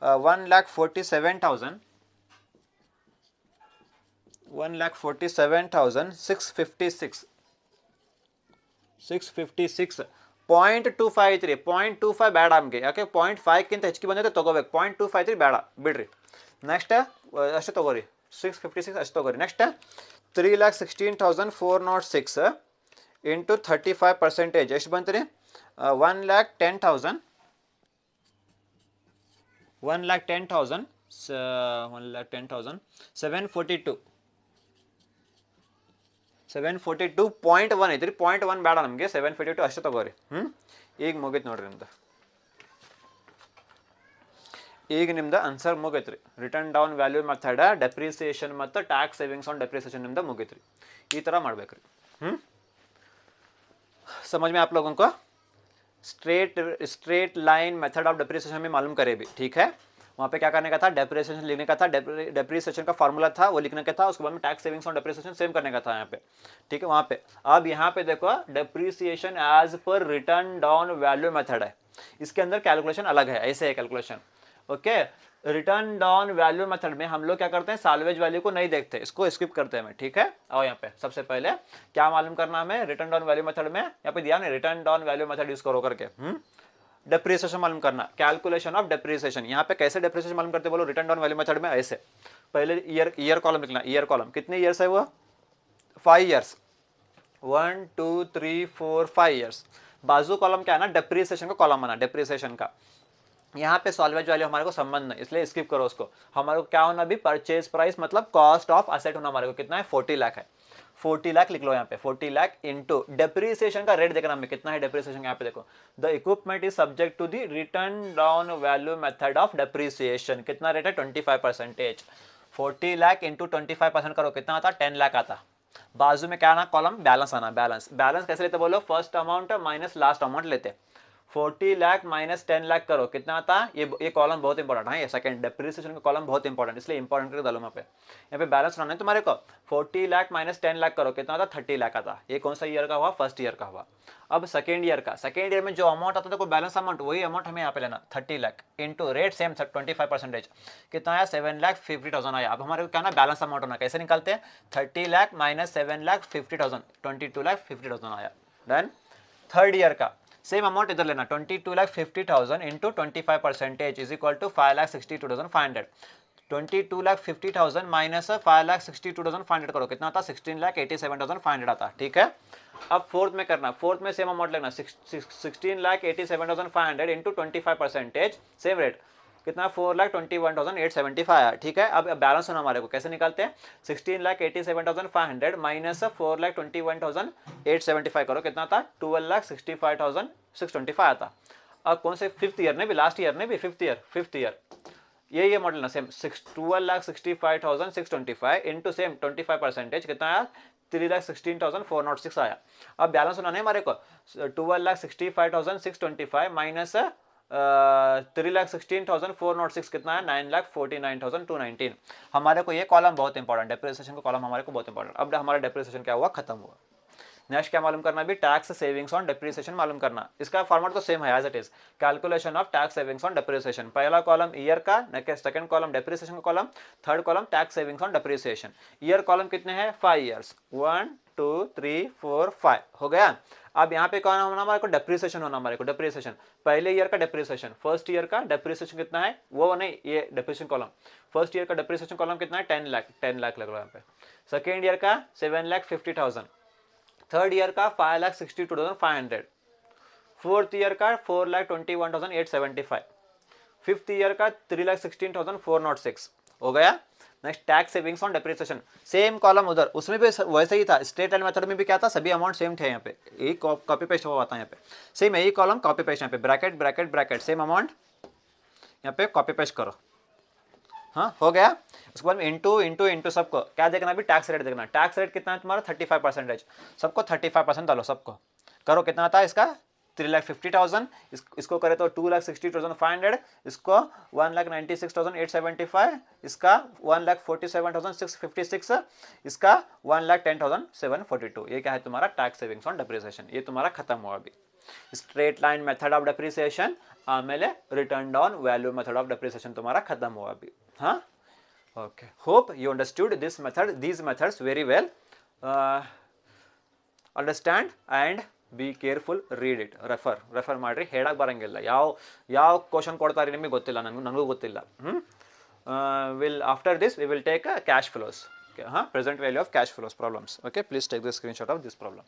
1,47,656 0.25 ಐತ್ರಿ 0.25 ಬೇಡ ನಮಗೆ ಯಾಕೆ 0.5ಕ್ಕಿಂತ ಹೆಚ್ಚಿಗೆ ಬಂದೈತೆ ತೊಗೋಬೇಕು 0.25 ಐತ್ರಿ ಬೇಡ ಬಿಡ್ರಿ. ನೆಕ್ಸ್ಟ್ ಅಷ್ಟು ತೊಗೋರಿ 656 ಅಷ್ಟು ತೊಗೋರಿ. ನೆಕ್ಸ್ಟ್ 3,16,406 ಇಂಟು 35% ಎಷ್ಟು ಬಂತು ರೀ 1,10,000 742.1 ಐತ್ರಿ 0.1 ಬೇಡ ನಮಗೆ 742 ಅಷ್ಟು ತಗೋರಿ. ಈಗ ಮುಗೀತು ನೋಡ್ರಿ ಈಗ ನಿಮ್ದು ಆನ್ಸರ್ ಮುಗೈತ್ರಿ written down value method depreciation ಮತ್ತು ಟ್ಯಾಕ್ಸ್ ಸೇವಿಂಗ್ಸ್ ಆನ್ ಡೆಪ್ರಿಸಿಯೇಷನ್ ನಿಮ್ದು ಮುಗೈತ್ರಿ ಈ ಥರ ಮಾಡ್ಬೇಕ್ರಿ. समझ में आप लोगों को straight line method of depreciation में मालूम करे भी ठीक है. वहाँ पे क्या करने का था, डेप्रिसिएशन लिखने का था, डेप्रिसिएशन का फॉर्मूला था वो लिखने का था, उसके बाद में टैक्स सेविंग्स और डेप्रिसिएशन सेम करने का था यहाँ पे, ठीक है वहाँ पे। अब यहाँ पे देखो डेप्रिसिएशन एज पर रिटर्न डाउन वैल्यू मेथड है, इसके अंदर कैलकुलेशन अलग है, ऐसे है calculation, okay. Return down value method में हम लोग क्या करते हैं, साल्वेज वैल्यू को नहीं देखते, इसको स्किप करते हैं, ठीक है। और यहाँ पे सबसे पहले क्या मालूम करना हमें, रिटर्न डाउन वैल्यू मेथड में यहाँ पे दिया ना, return down value method use करो करके, डेप्रिसिएशन मालूम करना, कैलकुलेशन ऑफ डेप्रिसिएशन। यहाँ पे कैसे डेप्रिसिएशन मालूम करते बोलो, रिटर्न डाउन वैल्यू मेथड में ऐसे, पहले ईयर कॉलम लिखना, ईयर कॉलम कितने ईयर्स है वो, 5 ईयर्स, 1 2 3 4 5 ईयर्स। बाजू कॉलम क्या है ना, डेप्रिसिएशन का कॉलम बना, डेप्रिसिएशन का। यहाँ पे सॉल्वेज वैल्यू हमारे को संबंध नहीं, इसलिए स्किप करो उसको। हमारे को क्या होना भी, परचेज प्राइस मतलब कॉस्ट ऑफ असेट होना हमारे को कितना है, 40 लाख है, 40 लाख लिख लो यहाँ पे, 40 लाख इंटू डेप्रिसिएशन का रेट देखना हमें कितना है डेप्रिसिएशन, यहाँ पे देखो the equipment is subject to the return down value method of depreciation, कितना रेट है 25%, 40 लाख इंटू 25% करो कितना आता, 10 लाख आता। बाजू में क्या आना, कॉलम बैलेंस आना, बैलेंस, बैलेंस कैसे लेते बोलो, first amount minus last amount लेते, 40 लाख माइनस 10 लाख करो कितना आता, ये कॉलम बहुत इंपॉर्टेंट है, ये सेकंड डेप्रिसिएशन का कॉलम बहुत इंपॉर्टेंट, इसलिए इंपॉर्टेंट करके डालो यहाँ पे बैलेंस बनाना है तुम्हारे को। 40 लाख माइनस 10 लाख करो कितना आता, 30 लाख आता। ये कौन सा ईयर का हुआ, फर्स्ट ईयर का हुआ। अब सेकेंड ईयर का, सेकेंड ईयर में जो अमाउंट आता है बैलेंस अमाउंट, वही अमाउंट हमें यहाँ पे लेना, 30 लाख इंटू रेट सेम 25%, कितना आया, 7,50,000 आया। अब हमारे को क्या ना, बैलेंस अमाउंट होना, कैसे निकालते हैं, 30 लाख माइनस 7,50,000, 22,50,000 आया, डन। थर्ड ईयर का सेम अमाउंट इधर लेना, 22,50,000 into 25% is equal to 5,62,500, 22,50,000 minus 5,62,500 करो कितना आता, 16,87,500 आता, ठीक है। अब फोर्थ में करना, फोर्थ में सेम अमाउंट लेना, 16,87,500 इंटू 25%, सेम रेट कितना, 4,21,875 आया, ठीक है। अब बैलेंस होना हमारे को, कैसे निकालते हैं, 16,87,500 माइनस 4,21,875 करो कितना था, 12,65,625 आता। अब कौन से, फिफ्थ ईयर ने भी, लास्ट ईयर ने भी, फिफ्थ ईयर ये मॉडल ना सेम, 12,65,625 इंटू सेम 25% कितना आया, 3,16,406 आया। अब बैलेंस होना है हमारे को, 12,65,625 माइनस 3,16,406 कितना है, 9,49,219। हमारे को ये कॉलम बहुत इंपॉर्टेंट, डेप्रिसिएशन का कॉलम हमारे को बहुत इंपॉर्टेंट। अब हमारा डेप्रिसिएशन क्या हुआ, खत्म हुआ। नेक्स्ट क्या मालूम करना भी, टैक्स सेविंग्स ऑन डेप्रिसिएशन मालूम करना। इसका फॉर्मेट तो सेम है as it is, calculation of tax savings on depreciation. पहला कॉलम ईयर का, सेकंड कॉलम डेप्रिसिएशन का column, third column tax savings on depreciation. Year column कितने हैं, 5 ईयर्स, 1 2 3 4 5 हो गया। अब यहाँ पे कौन होना हमारे को, डेप्रिसिएशन होना हमारे को, डेप्रिसिएशन पहले ईयर का डेप्रिसिएशन, फर्स्ट ईयर का डेप्रिसिएशन कितना है वो नहीं, ये डेप्रिसिएशन कॉलम, फर्स्ट ईयर का डेप्रिसिएशन कॉलम कितना है, 10 लाख, 10 लाख लग रहा है यहाँ पे। सेकेंड ईयर का 7,50,000, थर्ड ईयर का 5,62,500, फोर्थ ईयर का 4,21,875, फिफ्थ ईयर का 3,16,406 हो गया। Next tax savings on depreciation, same column उधर, उसमें भी वैसे ही था, स्ट्रेट लाइन मेथड में भी क्या था, सभी अमाउंट सेम थे, यहाँ पे एक कॉपी पेस्ट हुआ था, यहाँ पे सेम यही कॉलम कॉपी पेस्ट, यहाँ पे bracket bracket bracket same amount यहाँ पे कॉपी पेस्ट करो, हाँ हो गया। उसके बाद इंटू इंटू इंटू सबको क्या देखना भी, टैक्स रेट देखना, टैक्स रेट कितना है तुम्हारा 35%, सबको 35% डालो, सबको करो कितना आता है इसका, 3,50,000, इसको करे तो 2,60,500, इसको 1,96,875, इसका 1,47,656, इसका 1,10,742। ये क्या है तुम्हारा टैक्स सेविंग्स ऑन डेप्रिसिएशन, ये तुम्हारा खत्म हुआ अभी। Straight line method of depreciation आमेले written down value method of depreciation तुम्हारा खत्म हुआ अभी, हाँ okay. Hope you understood this method, these methods very well, understand and be careful, read it, refer ಮಾಡಿರಿ, ಹೇಳಕ್ಕೆ ಬರೋಂಗಿಲ್ಲ, ಯಾವ ಕ್ವಶನ್ ಕೊಡ್ತಾರೆ ನಿಮಗೆ ಗೊತ್ತಿಲ್ಲ, ನನಗೂ ಗೊತ್ತಿಲ್ಲ. Will after this we will take cash flows, ಹಾಂ, present value of cash flows problems. Okay, please take the screenshot of this problem.